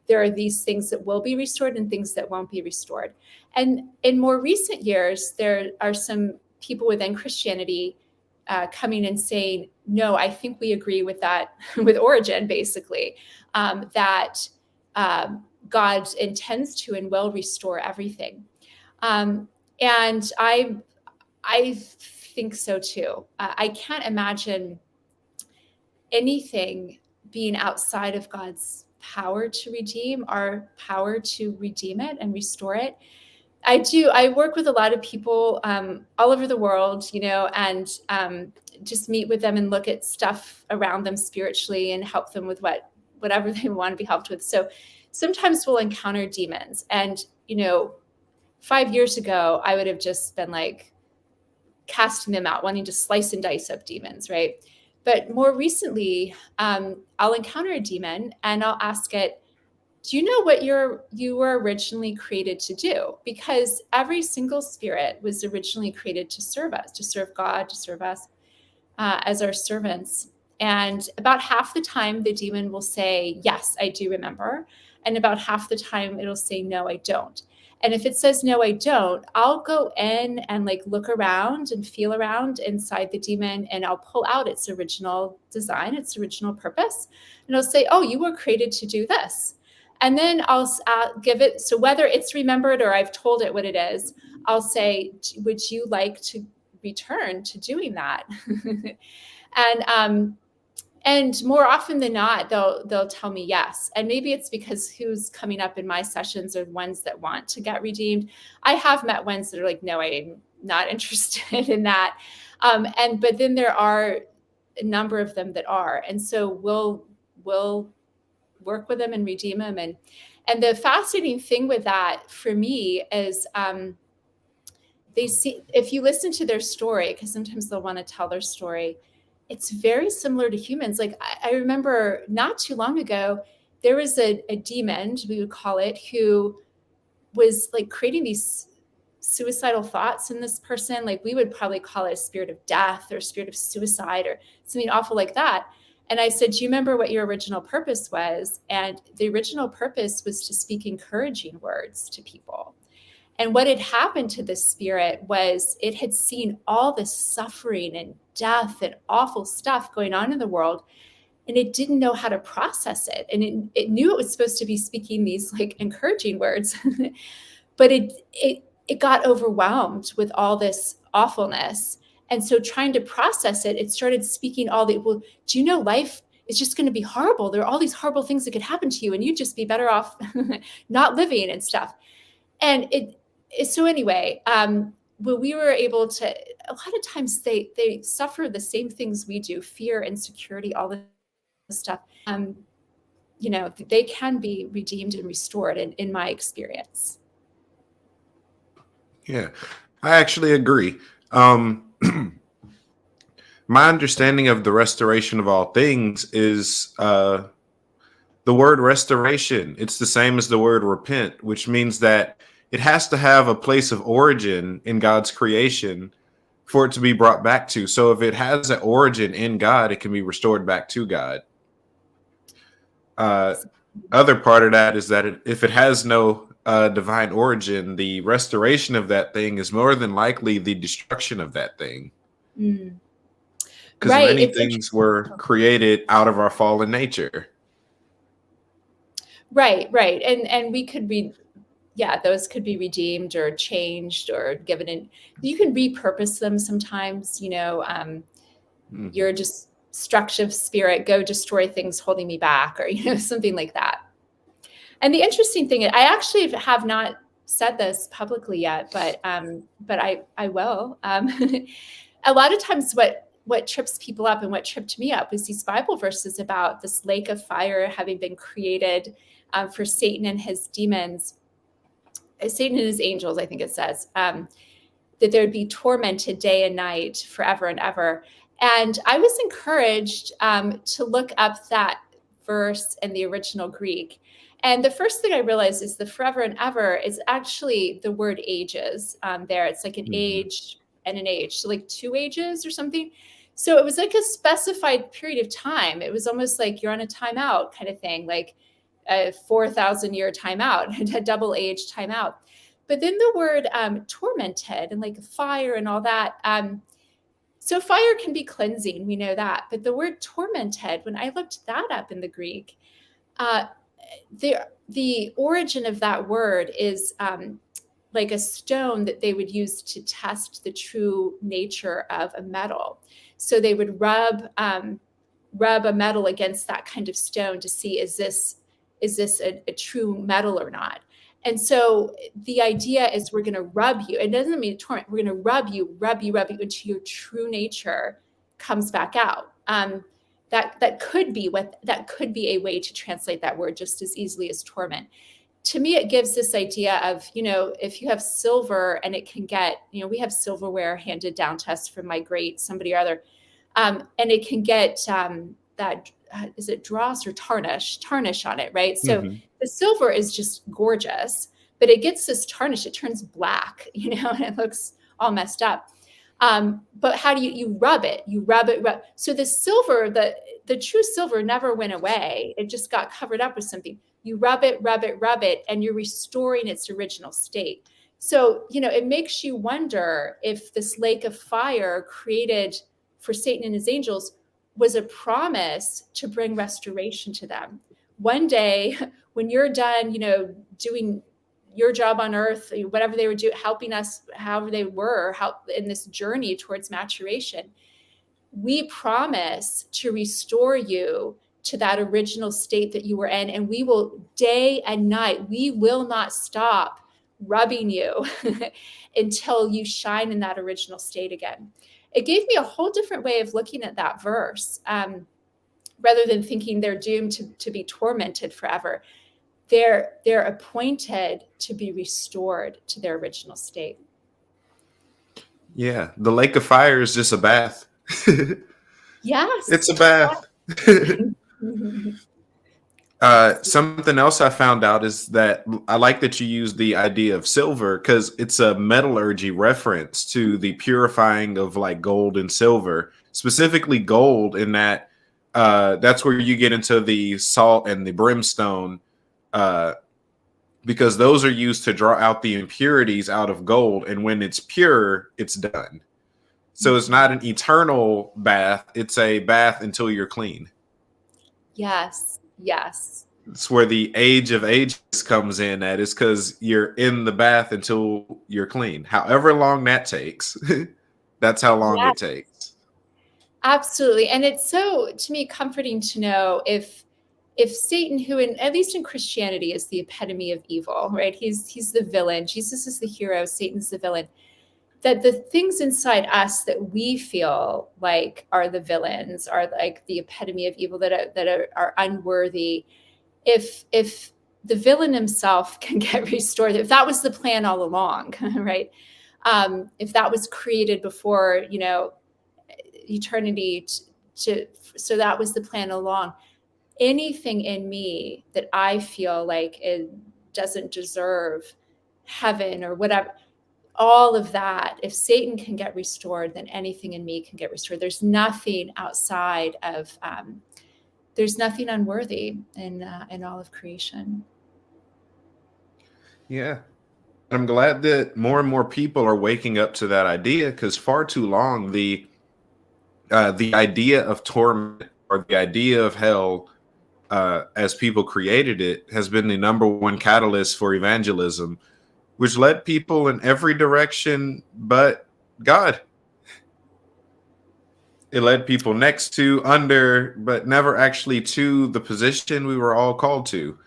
[SPEAKER 2] there are these things that will be restored and things that won't be restored. And in more recent years, there are some people within Christianity coming and saying, no, I think we agree with that, with Origen, basically, that God intends to and will restore everything. And I think so too. I can't imagine anything being outside of God's power to redeem, our power to redeem it and restore it. I work with a lot of people all over the world, and just meet with them and look at stuff around them spiritually and help them with whatever they want to be helped with. So sometimes we'll encounter demons, and 5 years ago, I would have just been like casting them out, wanting to slice and dice up demons, right? But more recently, I'll encounter a demon and I'll ask it, do you know what you were originally created to do? Because every single spirit was originally created to serve us, to serve God, to serve us as our servants. And about half the time, the demon will say, yes, I do remember. And about half the time, it'll say, no, I don't. And if it says, no, I don't, I'll go in and look around and feel around inside the demon, and I'll pull out its original design, its original purpose. And I'll say, oh, you were created to do this. And then I'll give it, so whether it's remembered or I've told it what it is, I'll say, would you like to return to doing that? And more often than not, they'll tell me yes. And maybe it's because who's coming up in my sessions are ones that want to get redeemed. I have met ones that are like, no, I'm not interested in that. But then there are a number of them that are. And so we'll work with them and redeem them. And the fascinating thing with that for me is they see, if you listen to their story, because sometimes they'll want to tell their story, it's very similar to humans. Like I remember not too long ago, there was a demon, we would call it, who was creating these suicidal thoughts in this person. Like we would probably call it a spirit of death or a spirit of suicide or something awful like that. And I said, do you remember what your original purpose was? And the original purpose was to speak encouraging words to people. And what had happened to this spirit was it had seen all this suffering and death and awful stuff going on in the world, and it didn't know how to process it. And it knew it was supposed to be speaking these encouraging words, but it got overwhelmed with all this awfulness. And so trying to process it, it started speaking well, do you know life is just going to be horrible? There are all these horrible things that could happen to you, and you'd just be better off not living and stuff. And so anyway, when we were able to, a lot of times they suffer the same things we do, fear, insecurity, all this stuff. They can be redeemed and restored in my experience.
[SPEAKER 1] Yeah, I actually agree. My understanding of the restoration of all things is the word restoration. It's the same as the word repent, which means that it has to have a place of origin in God's creation for it to be brought back to. So if it has an origin in God, it can be restored back to God. other part of that is that if it has no divine origin, the restoration of that thing is more than likely the destruction of that thing.
[SPEAKER 2] Mm.
[SPEAKER 1] Because
[SPEAKER 2] Right.
[SPEAKER 1] many
[SPEAKER 2] It's
[SPEAKER 1] things were created out of our fallen nature.
[SPEAKER 2] right, right. And we could read, yeah, those could be redeemed or changed or given in. You can repurpose them sometimes,
[SPEAKER 1] Mhm.
[SPEAKER 2] you're just destructive spirit, go destroy things holding me back, or something like that. And the interesting thing, I actually have not said this publicly yet, but I will. A lot of times, what trips people up and what tripped me up is these Bible verses about this lake of fire having been created for Satan and his demons, Satan and his angels. I think it says that they would be tormented day and night forever and ever. And I was encouraged to look up that verse in the original Greek. And the first thing I realized is the forever and ever is actually the word ages there. It's like an
[SPEAKER 1] Mhm.
[SPEAKER 2] age and an age, so like 2 ages or something. So it was like a specified period of time. It was almost like you're on a timeout kind of thing, like a 4,000 year timeout, a double age timeout. But then the word tormented and like fire and all that. So fire can be cleansing, we know that. But the word tormented, when I looked that up in the Greek, uh, the origin of that word is like a stone that they would use to test the true nature of a metal. So they would rub a metal against that kind of stone to see, is this a true metal or not. And so the idea is, we're going to rub you. It doesn't mean torment. We're going to rub you until your true nature comes back out. That could be a way to translate that word just as easily as torment. To me, it gives this idea of, if you have silver and it can get, we have silverware handed down to us from my great somebody or other, and it can get that, is it dross or tarnish on it, right? So
[SPEAKER 1] Mhm.
[SPEAKER 2] the silver is just gorgeous, but it gets this tarnish, it turns black, and it looks all messed up. But how do you rub it? You rub it. So the silver, the true silver never went away. It just got covered up with something. You rub it, rub it, rub it, and you're restoring its original state. So, it makes you wonder if this lake of fire created for Satan and his angels was a promise to bring restoration to them. One day, when you're done, doing your job on earth, whatever they were doing, helping us, however they were, help in this journey towards maturation, we promise to restore you to that original state that you were in. And we will, day and night, we will not stop rubbing you until you shine in that original state again. It gave me a whole different way of looking at that verse. Rather than thinking they're doomed to be tormented forever, they're appointed to be restored to their original state.
[SPEAKER 1] Yeah, the lake of fire is just a bath. It's
[SPEAKER 2] Yes.
[SPEAKER 1] a bath.
[SPEAKER 2] Mhm.
[SPEAKER 1] Something else I found out is that I like that you use the idea of silver because it's a metallurgy reference to the purifying of like gold and silver, specifically gold, in that that's where you get into the salt and the brimstone, uh, because those are used to draw out the impurities out of gold. And when it's pure, it's done. So it's not an eternal bath, it's a bath until you're clean.
[SPEAKER 2] Yes. Yes.
[SPEAKER 1] It's where the age of ages comes in at, is because you're in the bath until you're clean. However long that takes, that's how long
[SPEAKER 2] Yeah,
[SPEAKER 1] it takes.
[SPEAKER 2] absolutely. And it's so, to me, comforting to know if Satan, who at least in Christianity is the epitome of evil, right? He's the villain. Jesus is the hero, Satan's the villain. That the things inside us that we feel like are the villains, are like the epitome of evil, that are unworthy. If the villain himself can get restored, if that was the plan all along, right? If that was created before, eternity, so that was the plan along. Anything in me that I feel like it doesn't deserve heaven or whatever, all of that, if Satan can get restored, then anything in me can get restored. There's nothing outside of there's nothing unworthy in all of creation.
[SPEAKER 1] Yeah. I'm glad that more and more people are waking up to that idea, because far too long the idea of torment or the idea of hell, as people created it, has been the number one catalyst for evangelism, which led people in every direction but God. It led people next to, under, but never actually to the position we were all called to.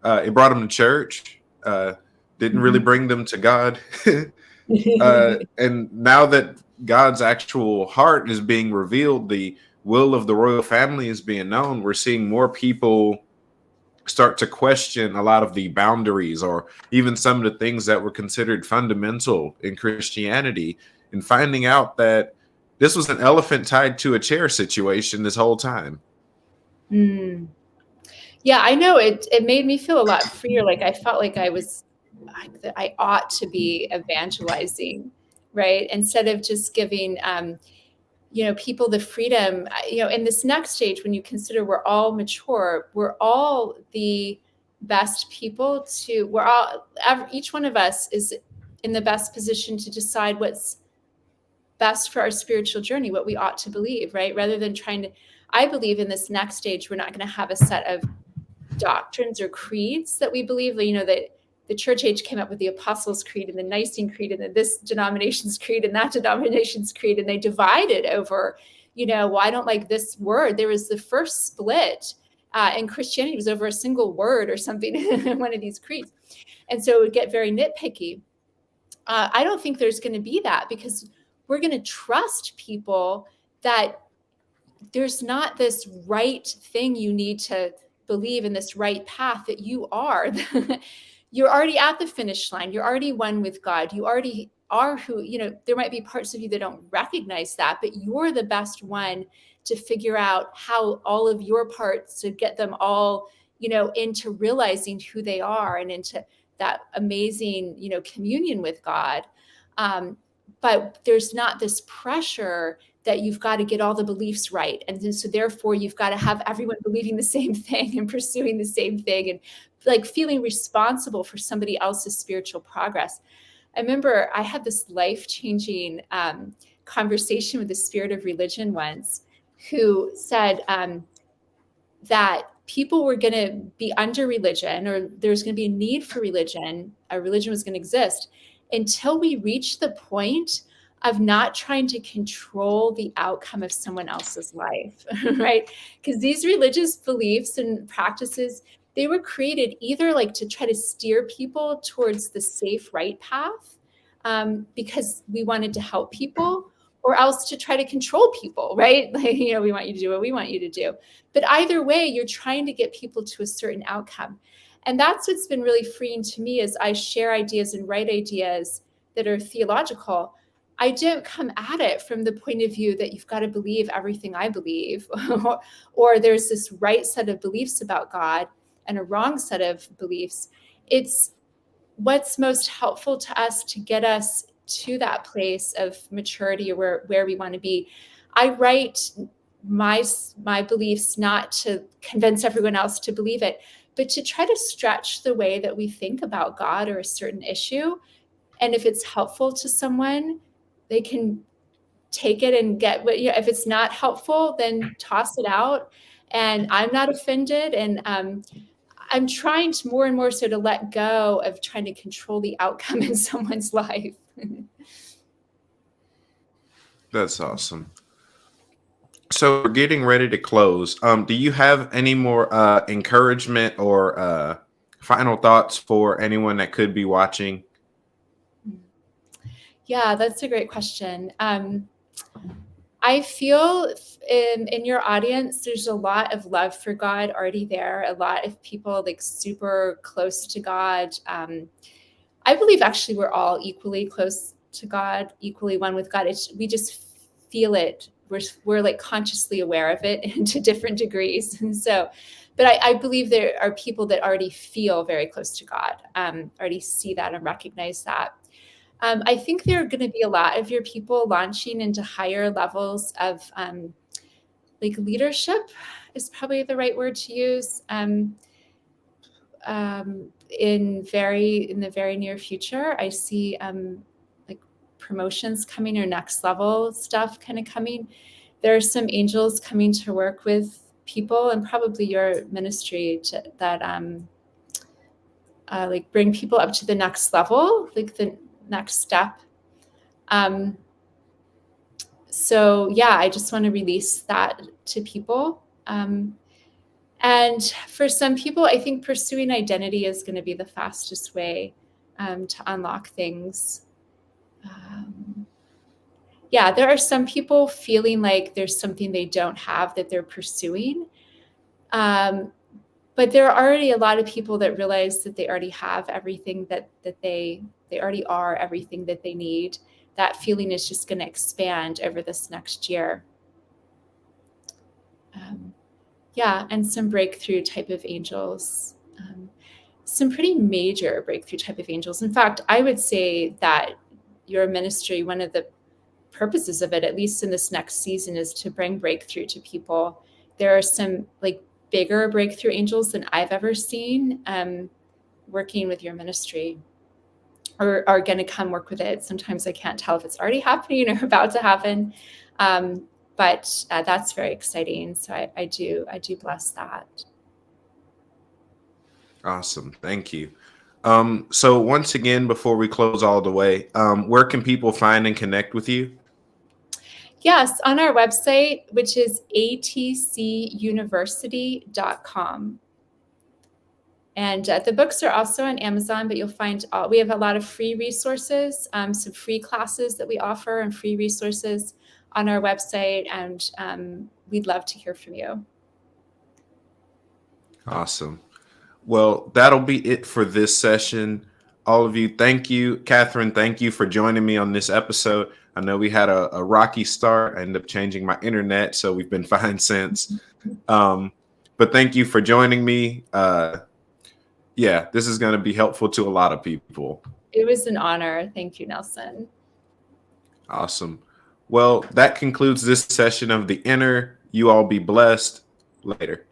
[SPEAKER 1] It brought them to church, didn't really bring them to God. And now that God's actual heart is being revealed, the will of the royal family is being known, we're seeing more people start to question a lot of the boundaries or even some of the things that were considered fundamental in Christianity, and finding out that this was an elephant tied to a chair situation this whole time.
[SPEAKER 2] Mm. Yeah, I know it made me feel a lot freer. Like I felt like I ought to be evangelizing, right? Instead of just giving people the freedom, in this next stage, when you consider we're all mature, we're all the best people each one of us is in the best position to decide what's best for our spiritual journey, what we ought to believe, right? Rather than I believe in this next stage, we're not going to have a set of doctrines or creeds that we believe, that the church age came up with the Apostles' Creed and the Nicene Creed and this denomination's creed and that denomination's creed, and they divided over, well, I don't like this word. There was the first split in Christianity, was over a single word or something in one of these creeds. And so it would get very nitpicky. I don't think there's going to be that, because we're going to trust people that there's not this right thing you need to believe in, this right path that you are. You're already at the finish line. You're already one with God. You already are who, there might be parts of you that don't recognize that, but you're the best one to figure out how all of your parts, to get them all, into realizing who they are and into that amazing, communion with God. But there's not this pressure that you've got to get all the beliefs right. And then, so therefore you've got to have everyone believing the same thing and pursuing the same thing, and like feeling responsible for somebody else's spiritual progress. I remember I had this life-changing conversation with the spirit of religion once, who said that people were going to be under religion, or there's going to be a need for religion, a religion was going to exist until we reach the point of not trying to control the outcome of someone else's life, right? Because these religious beliefs and practices, they were created either like to try to steer people towards the safe, right path, because we wanted to help people, or else to try to control people, right? Like, we want you to do what we want you to do. But either way, you're trying to get people to a certain outcome. And that's what's been really freeing to me, as I share ideas and write ideas that are theological. I don't come at it from the point of view that you've got to believe everything I believe, or there's this right set of beliefs about God and a wrong set of beliefs. It's what's most helpful to us to get us to that place of maturity, or where we want to be. I write my beliefs not to convince everyone else to believe it, but to try to stretch the way that we think about God or a certain issue. And if it's helpful to someone, they can take it and get what, if it's not helpful, then toss it out. And I'm not offended. And I'm trying to more and more so to let go of trying to control the outcome in someone's life.
[SPEAKER 1] That's awesome. So we're getting ready to close. Do you have any more encouragement or final thoughts for anyone that could be watching?
[SPEAKER 2] Yeah, that's a great question. I feel in your audience, there's a lot of love for God already there. A lot of people like super close to God. I believe actually we're all equally close to God, equally one with God. We just feel it. We're like consciously aware of it to different degrees. And so, but I believe there are people that already feel very close to God, already see that and recognize that. I think there are going to be a lot of your people launching into higher levels of like leadership is probably the right word to use. In the very near future, I see like promotions coming or next level stuff kind of coming. There are some angels coming to work with people, and probably your ministry that like bring people up to the next level, like the next step. So yeah, I just want to release that to people. And for some people, I think pursuing identity is going to be the fastest way to unlock things. Yeah, there are some people feeling like there's something they don't have that they're pursuing. But there are already a lot of people that realize that they already have everything that they already are everything that they need. That feeling is just going to expand over this next year. Yeah, and some breakthrough type of angels, some pretty major breakthrough type of angels. In fact, I would say that your ministry, one of the purposes of it, at least in this next season, is to bring breakthrough to people. There are some like bigger breakthrough angels than I've ever seen working with your ministry, or are going to come work with it. Sometimes I can't tell if it's already happening or about to happen. But that's very exciting. So I do bless that.
[SPEAKER 1] Awesome. Thank you. So once again, before we close all the way, where can people find and connect with you?
[SPEAKER 2] Yes, on our website, which is atcuniversity.com. And the books are also on Amazon, but you'll find we have a lot of free resources, some free classes that we offer and free resources on our website. And we'd love to hear from you.
[SPEAKER 1] Awesome. Well, that'll be it for this session. All of you, thank you. Katharine, thank you for joining me on this episode. I know we had a rocky start. I ended up changing my internet, so we've been fine since. But thank you for joining me. Yeah, this is going to be helpful to a lot of people.
[SPEAKER 2] It was an honor. Thank you, Nelson.
[SPEAKER 1] Awesome. Well, that concludes this session of The Inner. You all be blessed. Later.